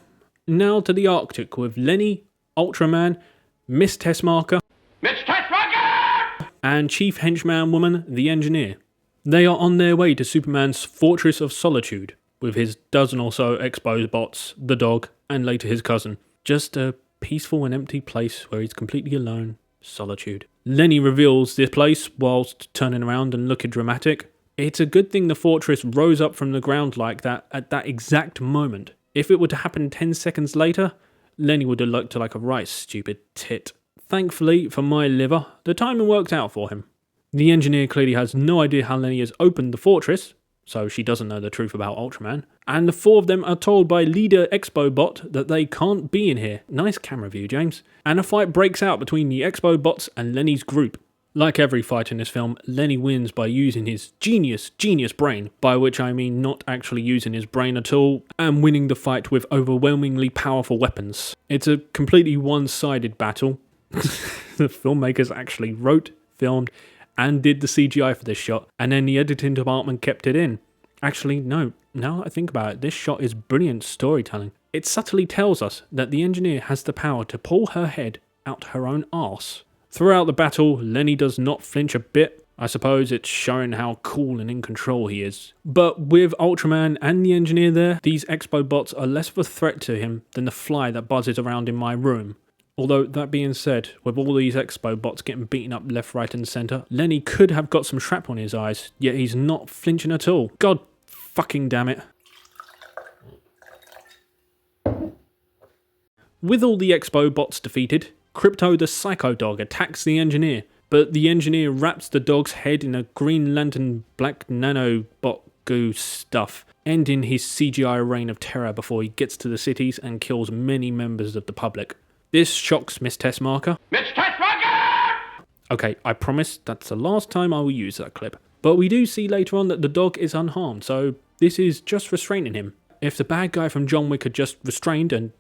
Now to the Arctic with Lenny, Ultraman, Miss Tessmarker, and Chief Henchman Woman, the Engineer. They are on their way to Superman's Fortress of Solitude, with his dozen or so exposed bots, the dog, and later his cousin. Just a peaceful and empty place where he's completely alone. Solitude. Lenny reveals this place whilst turning around and looking dramatic. It's a good thing the fortress rose up from the ground like that at that exact moment. If it were to happen 10 seconds later, Lenny would have looked like a right stupid tit. Thankfully, for my liver, the timing worked out for him. The Engineer clearly has no idea how Lenny has opened the fortress, so she doesn't know the truth about Ultraman, and the four of them are told by Leader Expo Bot that they can't be in here. Nice camera view, James. And a fight breaks out between the Expo Bots and Lenny's group. Like every fight in this film, Lenny wins by using his genius brain, by which I mean not actually using his brain at all, and winning the fight with overwhelmingly powerful weapons. It's a completely one-sided battle. The filmmakers actually wrote, filmed, and did the CGI for this shot, and then the editing department kept it in. Actually, no, now that I think about it, this shot is brilliant storytelling. it subtly tells us that the engineer has the power to pull her head out her own arse. Throughout the battle, Lenny does not flinch a bit. I suppose it's showing how cool and in control he is. But with Ultraman and the engineer there, these Expo bots are less of a threat to him than the fly that buzzes around in my room. Although, that being said, with all these Expo bots getting beaten up left, right and centre, Lenny could have got some shrapnel on his eyes, yet he's not flinching at all. God fucking damn it. With all the Expo bots defeated, Krypto the Psycho Dog attacks the engineer, but the engineer wraps the dog's head in a Green Lantern black nanobot goo stuff, ending his CGI reign of terror before he gets to the cities and kills many members of the public. This shocks Miss Tessmarker. Miss Tessmarker! Okay, I promise that's the last time I will use that clip. But we do see later on that the dog is unharmed, so this is just restraining him. If the bad guy from John Wick had just restrained and,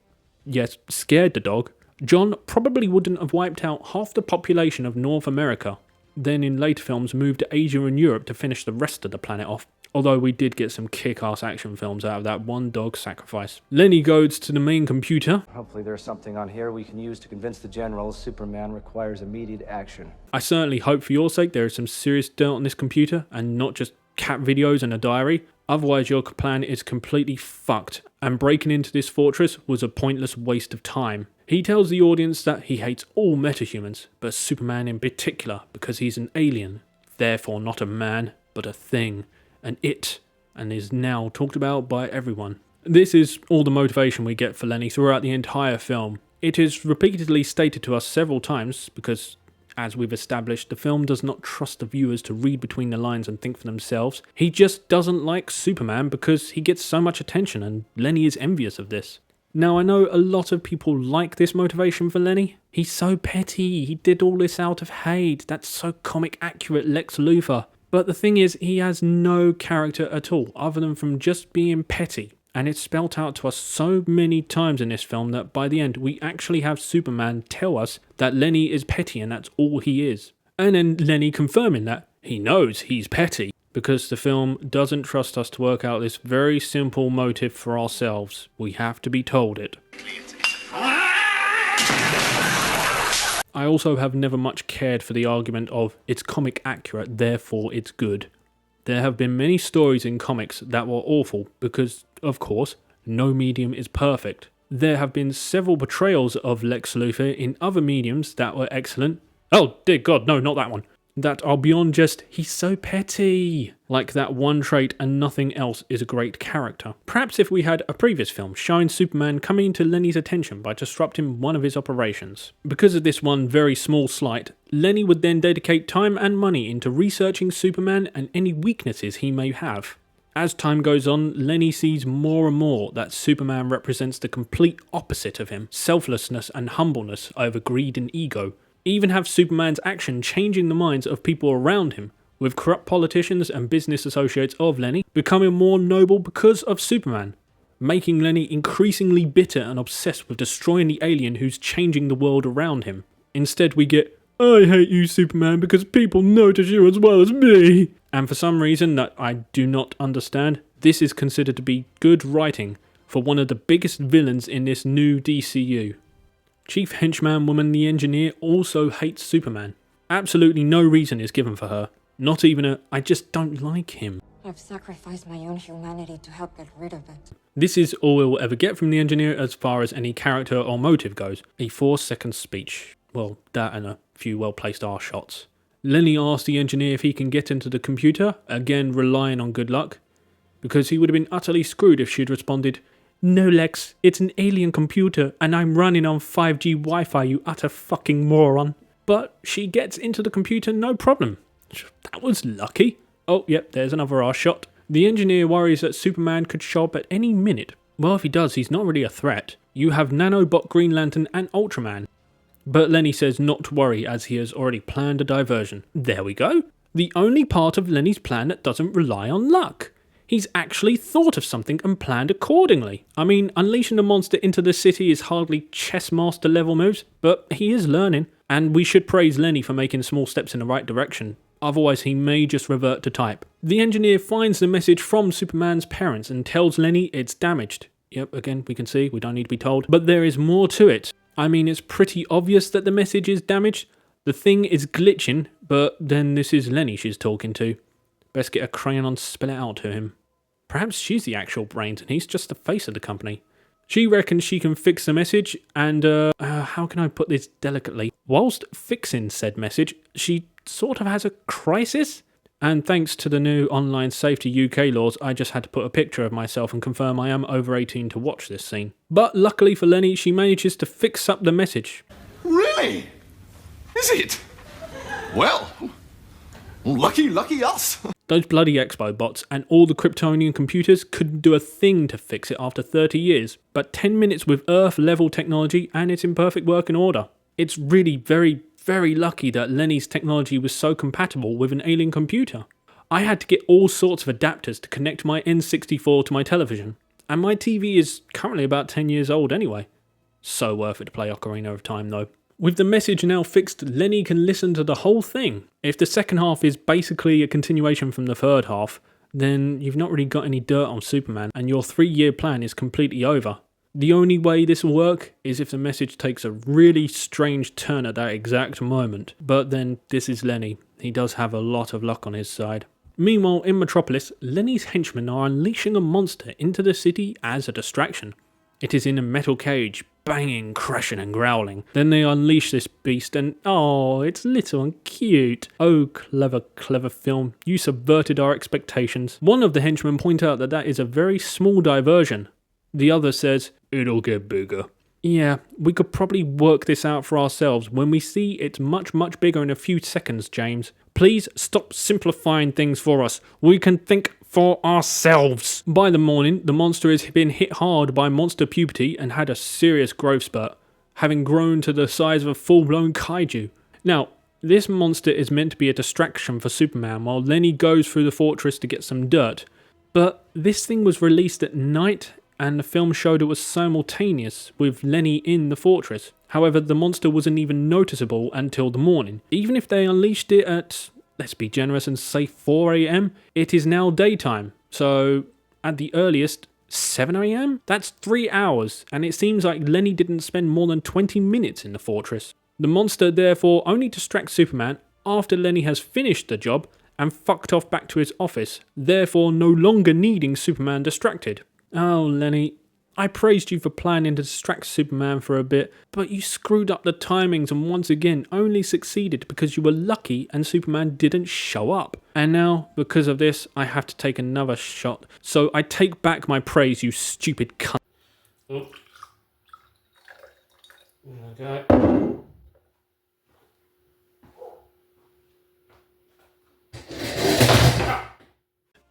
yes, scared the dog, John probably wouldn't have wiped out half the population of North America, then in later films moved to Asia and Europe to finish the rest of the planet off. Although we did get some kick-ass action films out of that one dog sacrifice. Lenny goes to the main computer. Hopefully there's something on here we can use to convince the generals Superman requires immediate action. I certainly hope for your sake there is some serious dirt on this computer and not just cat videos and a diary. Otherwise your plan is completely fucked, and breaking into this fortress was a pointless waste of time. He tells the audience that he hates all metahumans, but Superman in particular because he's an alien, therefore not a man, but a thing. And is now talked about by everyone. This is all the motivation we get for Lenny throughout the entire film. It is repeatedly stated to us several times because, as we've established, the film does not trust the viewers to read between the lines and think for themselves. He just doesn't like Superman because he gets so much attention, and Lenny is envious of this. Now, I know a lot of people like this motivation for Lenny. He's so petty, he did all this out of hate, that's so comic accurate Lex Luthor. But the thing is, he has no character at all, other than from just being petty. And it's spelt out to us so many times in this film that by the end, we actually have Superman tell us that Lenny is petty and that's all he is. And then Lenny confirming that he knows he's petty, because the film doesn't trust us to work out this very simple motive for ourselves. We have to be told it. I also have never much cared for the argument of it's comic accurate, therefore it's good. There have been many stories in comics that were awful because, of course, no medium is perfect. There have been several portrayals of Lex Luthor in other mediums that were excellent. Oh, dear God, no, not that one. That are beyond just, he's so petty. Like that one trait and nothing else is a great character. Perhaps if we had a previous film showing Superman coming to Lenny's attention by disrupting one of his operations. Because of this one very small slight, Lenny would then dedicate time and money into researching Superman and any weaknesses he may have. As time goes on, Lenny sees more and more that Superman represents the complete opposite of him. Selflessness and humbleness over greed and ego. Even have Superman's action changing the minds of people around him, with corrupt politicians and business associates of Lenny becoming more noble because of Superman, making Lenny increasingly bitter and obsessed with destroying the alien who's changing the world around him. Instead we get, I hate you Superman because people notice you as well as me. And for some reason that I do not understand, this is considered to be good writing for one of the biggest villains in this new DCU. Chief Henchman Woman the Engineer also hates Superman. Absolutely no reason is given for her. Not even a, I just don't like him. I've sacrificed my own humanity to help get rid of it. This is all we'll ever get from the Engineer as far as any character or motive goes. A 4-second speech. Well, that and a few well-placed arse shots. Lenny asks the Engineer if he can get into the computer, again relying on good luck, because he would have been utterly screwed if she'd responded, No Lex, it's an alien computer and I'm running on 5G Wi-Fi, you utter fucking moron. But she gets into the computer no problem. That was lucky. Oh, yep, there's another arse shot. The Engineer worries that Superman could show up at any minute. Well, if he does, he's not really a threat. You have Nanobot Green Lantern and Ultraman. But Lenny says not to worry as he has already planned a diversion. There we go. The only part of Lenny's plan that doesn't rely on luck. He's actually thought of something and planned accordingly. I mean, unleashing the monster into the city is hardly chess master level moves, but he is learning. And we should praise Lenny for making small steps in the right direction. Otherwise he may just revert to type. The Engineer finds the message from Superman's parents and tells Lenny it's damaged. Yep, again, we can see, we don't need to be told. But there is more to it. I mean, it's pretty obvious that the message is damaged. The thing is glitching, but then this is Lenny she's talking to. Best get a crayon and spell it out to him. Perhaps she's the actual brains and he's just the face of the company. She reckons she can fix the message and, how can I put this delicately? Whilst fixing said message, she sort of has a crisis. And thanks to the new online safety UK laws, I just had to put a picture of myself and confirm I am over 18 to watch this scene. But luckily for Lenny, she manages to fix up the message. Really? Is it? Well, lucky us. Those bloody Expo bots and all the Kryptonian computers couldn't do a thing to fix it after 30 years, but 10 minutes with Earth-level technology and it's in perfect working order. It's really very lucky that Lenny's technology was so compatible with an alien computer. I had to get all sorts of adapters to connect my N64 to my television, and my TV is currently about 10 years old anyway. So worth it to play Ocarina of Time though. With the message now fixed, Lenny can listen to the whole thing. If the second half is basically a continuation from the third half, then you've not really got any dirt on Superman and your 3-year plan is completely over. The only way this will work is if the message takes a really strange turn at that exact moment. But then this is Lenny. He does have a lot of luck on his side. Meanwhile, in Metropolis, Lenny's henchmen are unleashing a monster into the city as a distraction. It is in a metal cage, banging, crashing and growling. Then they unleash this beast and oh, it's little and cute. Oh, clever film. You subverted our expectations. One of the henchmen point out that that is a very small diversion. The other says, it'll get bigger. Yeah, we could probably work this out for ourselves when we see it's much bigger in a few seconds, James. Please stop simplifying things for us. We can think for ourselves. By the morning, the monster has been hit hard by monster puberty and had a serious growth spurt, having grown to the size of a full-blown kaiju. Now, this monster is meant to be a distraction for Superman while Lenny goes through the fortress to get some dirt. But this thing was released at night and the film showed it was simultaneous with Lenny in the fortress. However, the monster wasn't even noticeable until the morning. Even if they unleashed it at, let's be generous and say 4 AM, it is now daytime. So, at the earliest, 7 AM? That's 3 hours, and it seems like Lenny didn't spend more than 20 minutes in the fortress. The monster therefore only distracts Superman after Lenny has finished the job and fucked off back to his office, therefore no longer needing Superman distracted. Oh, Lenny, I praised you for planning to distract Superman for a bit, but you screwed up the timings and once again only succeeded because you were lucky and Superman didn't show up. And now, because of this, I have to take another shot. So I take back my praise, you stupid cunt. Oh. Okay.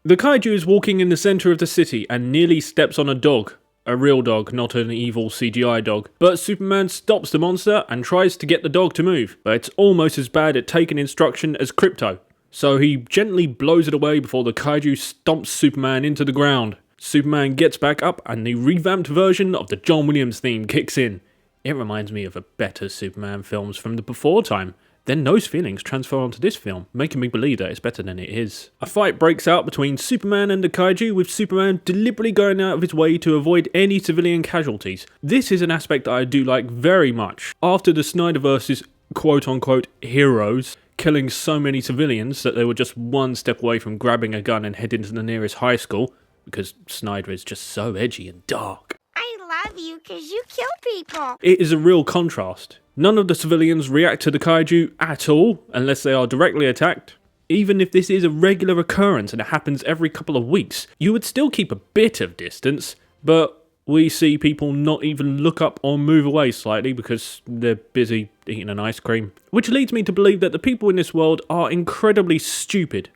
The kaiju is walking in the centre of the city and nearly steps on a dog. A real dog, not an evil CGI dog. But Superman stops the monster and tries to get the dog to move, but it's almost as bad at taking instruction as Krypto. So he gently blows it away before the kaiju stomps Superman into the ground. Superman gets back up and the revamped version of the John Williams theme kicks in. It reminds me of a better Superman films from the before time. Then those feelings transfer onto this film, making me believe that it's better than it is. A fight breaks out between Superman and the kaiju, with Superman deliberately going out of his way to avoid any civilian casualties. This is an aspect that I do like very much. After the Snyderverse's quote-unquote heroes killing so many civilians that they were just one step away from grabbing a gun and heading to the nearest high school, because Snyder is just so edgy and dark. I love you because you kill people. It is a real contrast. None of the civilians react to the kaiju at all, unless they are directly attacked. Even if this is a regular occurrence and it happens every couple of weeks, you would still keep a bit of distance, but we see people not even look up or move away slightly because they're busy eating an ice cream. Which leads me to believe that the people in this world are incredibly stupid.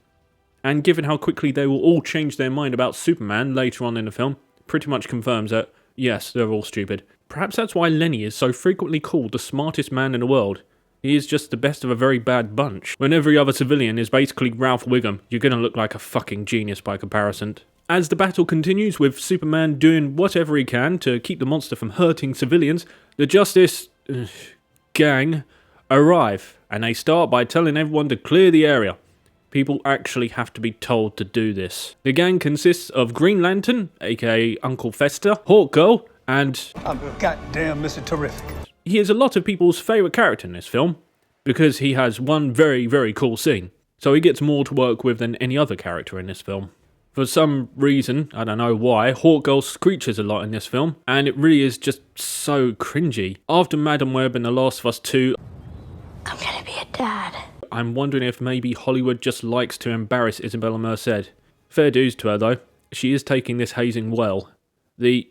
And given how quickly they will all change their mind about Superman later on in the film, pretty much confirms that, yes, they're all stupid. Perhaps that's why Lenny is so frequently called the smartest man in the world. He is just the best of a very bad bunch. When every other civilian is basically Ralph Wiggum, you're gonna look like a fucking genius by comparison. As the battle continues with Superman doing whatever he can to keep the monster from hurting civilians, the Justice gang arrive, and they start by telling everyone to clear the area. People actually have to be told to do this. The gang consists of Green Lantern, aka Uncle Fester, Hawkgirl, and... I'm goddamn Mr. Terrific. He is a lot of people's favourite character in this film, because he has one very, very cool scene. So he gets more to work with than any other character in this film. For some reason, I don't know why, Hawkgirl screeches a lot in this film, and it really is just so cringy. After Madam Web and The Last of Us 2, I'm gonna be a dad. I'm wondering if maybe Hollywood just likes to embarrass Isabella Merced. Fair dues to her though, she is taking this hazing well. The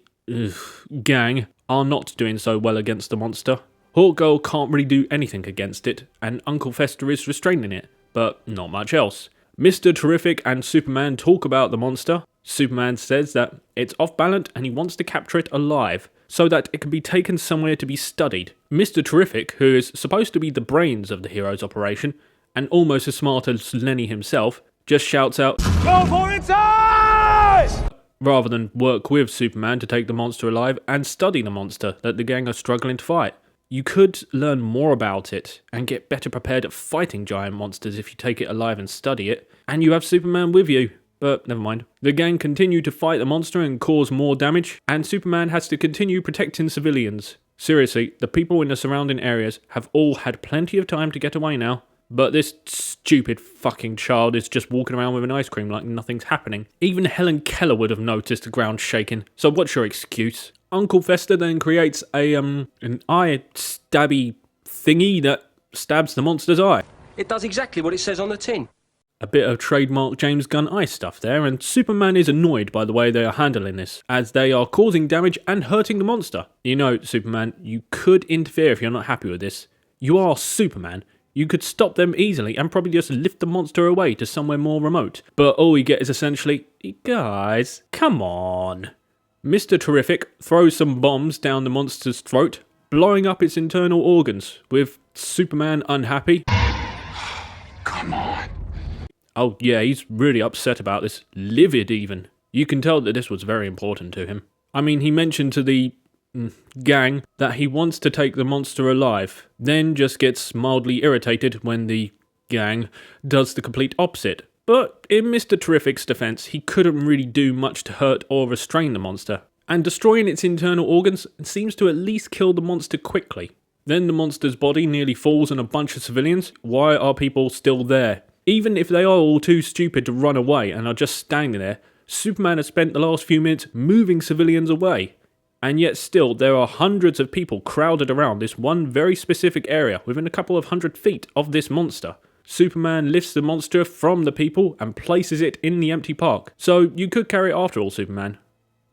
gang are not doing so well against the monster. Hawkgirl can't really do anything against it, and Uncle Fester is restraining it, but not much else. Mr. Terrific and Superman talk about the monster. Superman says that it's off balance and he wants to capture it alive, so that it can be taken somewhere to be studied. Mr. Terrific, who is supposed to be the brains of the hero's operation, and almost as smart as Lenny himself, just shouts out, "Go for its eyes!" rather than work with Superman to take the monster alive and study the monster that the gang are struggling to fight. You could learn more about it and get better prepared at fighting giant monsters if you take it alive and study it, and you have Superman with you. But never mind. The gang continue to fight the monster and cause more damage, and Superman has to continue protecting civilians. Seriously, the people in the surrounding areas have all had plenty of time to get away now, but this stupid fucking child is just walking around with an ice cream like nothing's happening. Even Helen Keller would have noticed the ground shaking, so what's your excuse? Uncle Fester then creates an eye stabby thingy that stabs the monster's eye. It does exactly what it says on the tin. A bit of trademark James Gunn eye stuff there, and Superman is annoyed by the way they are handling this, as they are causing damage and hurting the monster. You know, Superman, you could interfere if you're not happy with this. You are Superman. You could stop them easily and probably just lift the monster away to somewhere more remote. But all we get is essentially, guys, come on. Mr. Terrific throws some bombs down the monster's throat, blowing up its internal organs, with Superman unhappy. Come on. Oh yeah, he's really upset about this, livid even. You can tell that this was very important to him. I mean, he mentioned to the gang that he wants to take the monster alive, then just gets mildly irritated when the gang does the complete opposite. But in Mr. Terrific's defense, he couldn't really do much to hurt or restrain the monster, and destroying its internal organs seems to at least kill the monster quickly. Then the monster's body nearly falls on a bunch of civilians. Why are people still there? Even if they are all too stupid to run away and are just standing there, Superman has spent the last few minutes moving civilians away. And yet still, there are hundreds of people crowded around this one very specific area within a couple of 100 feet of this monster. Superman lifts the monster from the people and places it in the empty park. So you could carry it after all, Superman.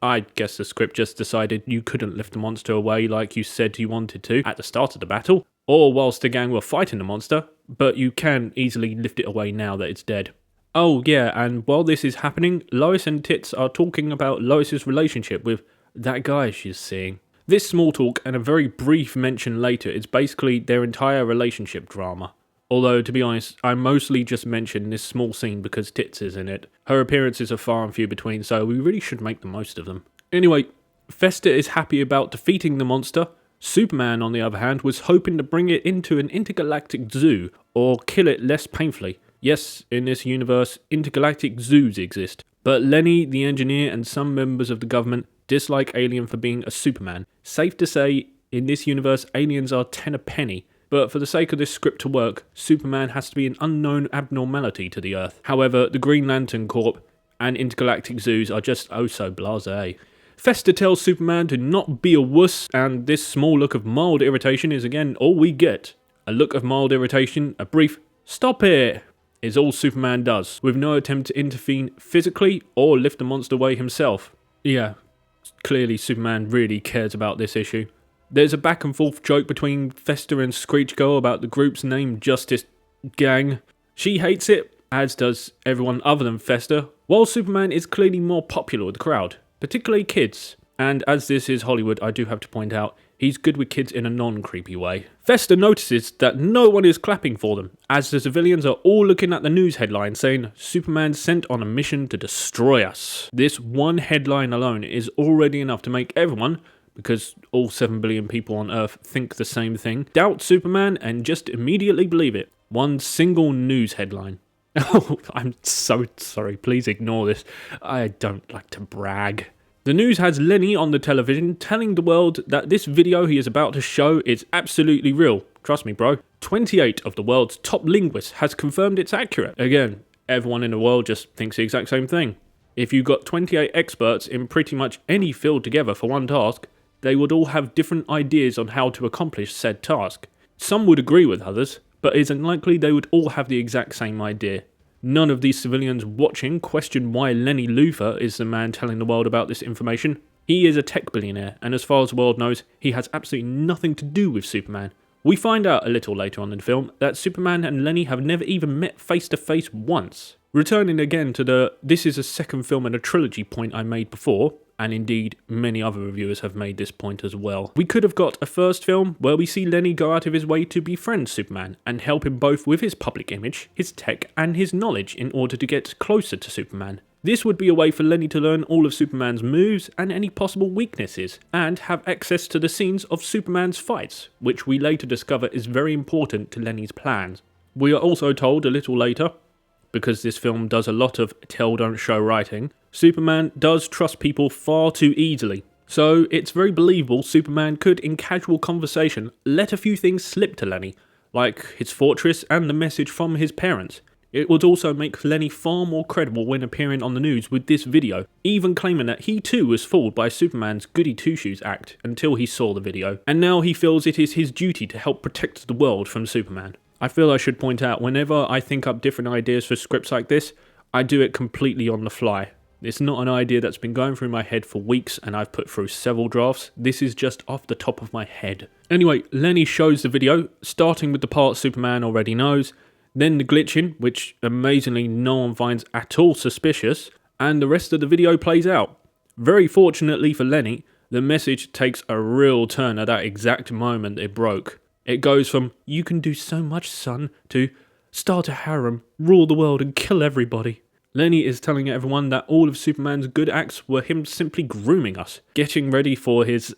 I guess the script just decided you couldn't lift the monster away like you said you wanted to at the start of the battle, or whilst the gang were fighting the monster, but you can easily lift it away now that it's dead. Oh yeah, and while this is happening, Lois and Tits are talking about Lois's relationship with that guy she's seeing. This small talk and a very brief mention later is basically their entire relationship drama. Although, to be honest, I mostly just mention this small scene because Tits is in it. Her appearances are far and few between, so we really should make the most of them. Anyway, Fester is happy about defeating the monster. Superman, on the other hand, was hoping to bring it into an intergalactic zoo, or kill it less painfully. Yes, in this universe, intergalactic zoos exist. But Lenny, the engineer, and some members of the government dislike Alien for being a Superman. Safe to say, in this universe, aliens are 10 a penny. But for the sake of this script to work, Superman has to be an unknown abnormality to the Earth. However, the Green Lantern Corp and intergalactic zoos are just oh so blasé. Fester tells Superman to not be a wuss, and this small look of mild irritation is again all we get. A look of mild irritation, a brief "stop it" is all Superman does, with no attempt to intervene physically or lift the monster away himself. Yeah, clearly Superman really cares about this issue. There's a back and forth joke between Fester and Screech Girl about the group's name, Justice Gang. She hates it, as does everyone other than Fester, while Superman is clearly more popular with the crowd, particularly kids. And as this is Hollywood, I do have to point out, he's good with kids in a non-creepy way. Fester notices that no one is clapping for them, as the civilians are all looking at the news headline saying, "Superman sent on a mission to destroy us." This one headline alone is already enough to make everyone, because all 7 billion people on Earth think the same thing, doubt Superman and just immediately believe it. One single news headline. Oh, I'm so sorry, please ignore this. I don't like to brag. The news has Lenny on the television telling the world that this video he is about to show is absolutely real. Trust me, bro. 28 of the world's top linguists has confirmed it's accurate. Again, everyone in the world just thinks the exact same thing. If you got 28 experts in pretty much any field together for one task, they would all have different ideas on how to accomplish said task. Some would agree with others, but it's unlikely they would all have the exact same idea. None of these civilians watching question why Lenny Luthor is the man telling the world about this information. He is a tech billionaire, and as far as the world knows, he has absolutely nothing to do with Superman. We find out a little later on in the film that Superman and Lenny have never even met face to face once. Returning again to the "this is a second film in a trilogy" point I made before, and indeed many other reviewers have made this point as well. We could have got a first film where we see Lenny go out of his way to befriend Superman and help him both with his public image, his tech and his knowledge in order to get closer to Superman. This would be a way for Lenny to learn all of Superman's moves and any possible weaknesses, and have access to the scenes of Superman's fights, which we later discover is very important to Lenny's plans. We are also told a little later, because this film does a lot of tell don't show writing, Superman does trust people far too easily. So it's very believable Superman could, in casual conversation, let a few things slip to Lenny, like his fortress and the message from his parents. It would also make Lenny far more credible when appearing on the news with this video, even claiming that he too was fooled by Superman's goody two-shoes act until he saw the video, and now he feels it is his duty to help protect the world from Superman. I feel I should point out, whenever I think up different ideas for scripts like this, I do it completely on the fly. It's not an idea that's been going through my head for weeks and I've put through several drafts. This is just off the top of my head. Anyway, Lenny shows the video, starting with the part Superman already knows, then the glitching, which amazingly no one finds at all suspicious, and the rest of the video plays out. Very fortunately for Lenny, the message takes a real turn at that exact moment it broke. It goes from "you can do so much, son" to "start a harem, rule the world and kill everybody." Lenny is telling everyone that all of Superman's good acts were him simply grooming us, getting ready for his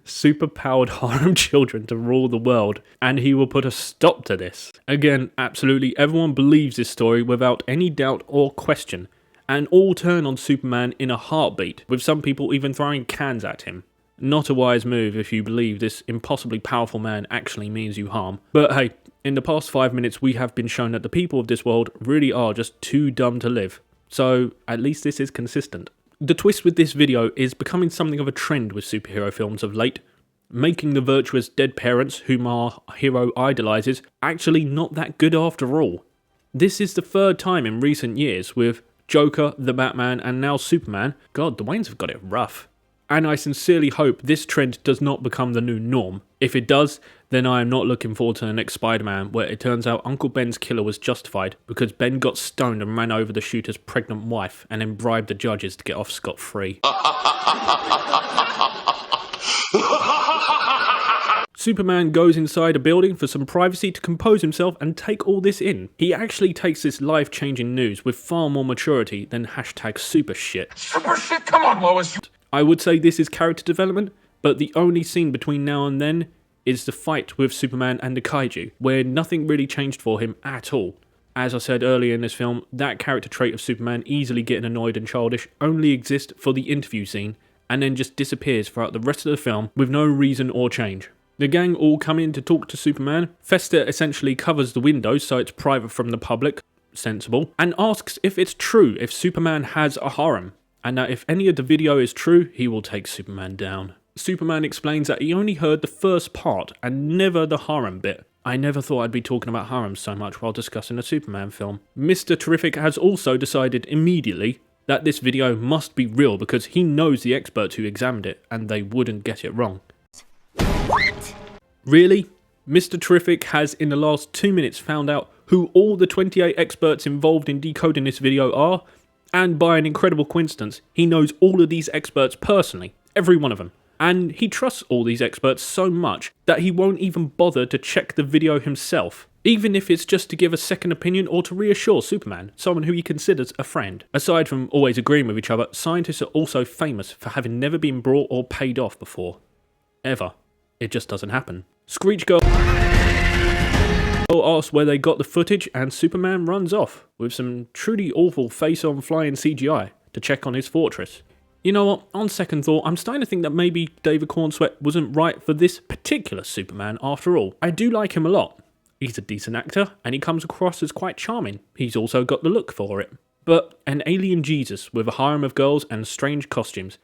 super-powered harem children to rule the world, and he will put a stop to this. Again, absolutely everyone believes this story without any doubt or question, and all turn on Superman in a heartbeat, with some people even throwing cans at him. Not a wise move if you believe this impossibly powerful man actually means you harm. But hey, in the past 5 minutes we have been shown that the people of this world really are just too dumb to live. So at least this is consistent. The twist with this video is becoming something of a trend with superhero films of late, making the virtuous dead parents whom our hero idolizes actually not that good after all. This is the third time in recent years with Joker, the Batman and now Superman. God, the Waynes have got it rough. And I sincerely hope this trend does not become the new norm. If it does, then I am not looking forward to the next Spider-Man where it turns out Uncle Ben's killer was justified because Ben got stoned and ran over the shooter's pregnant wife and then bribed the judges to get off scot-free. Superman goes inside a building for some privacy to compose himself and take all this in. He actually takes this life-changing news with far more maturity than #super shit. Super shit? Come on, Lois. I would say this is character development, but the only scene between now and then is the fight with Superman and the kaiju, where nothing really changed for him at all. As I said earlier in this film, that character trait of Superman easily getting annoyed and childish only exists for the interview scene, and then just disappears throughout the rest of the film with no reason or change. The gang all come in to talk to Superman. Fester essentially covers the window so it's private from the public, sensible, and asks if it's true if Superman has a harem, and that if any of the video is true, he will take Superman down. Superman explains that he only heard the first part and never the harem bit. I never thought I'd be talking about harems so much while discussing a Superman film. Mr. Terrific has also decided immediately that this video must be real because he knows the experts who examined it and they wouldn't get it wrong. What? Really? Mr. Terrific has in the last 2 minutes found out who all the 28 experts involved in decoding this video are, and by an incredible coincidence, he knows all of these experts personally, every one of them. And he trusts all these experts so much that he won't even bother to check the video himself, even if it's just to give a second opinion or to reassure Superman, someone who he considers a friend. Aside from always agreeing with each other, scientists are also famous for having never been brought or paid off before. Ever. It just doesn't happen. Screech Girl... I'll ask where they got the footage, and Superman runs off with some truly awful face-on flying CGI to check on his fortress. You know what, on second thought, I'm starting to think that maybe David Cornsweet wasn't right for this particular Superman after all. I do like him a lot. He's a decent actor, and he comes across as quite charming. He's also got the look for it. But an alien Jesus with a harem of girls and strange costumes.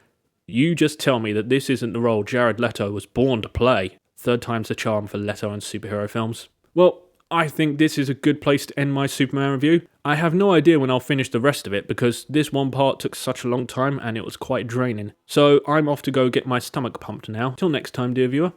You just tell me that this isn't the role Jared Leto was born to play. Third time's the charm for Leto and superhero films. Well, I think this is a good place to end my Superman review. I have no idea when I'll finish the rest of it because this one part took such a long time and it was quite draining. So I'm off to go get my stomach pumped now. Till next time, dear viewer.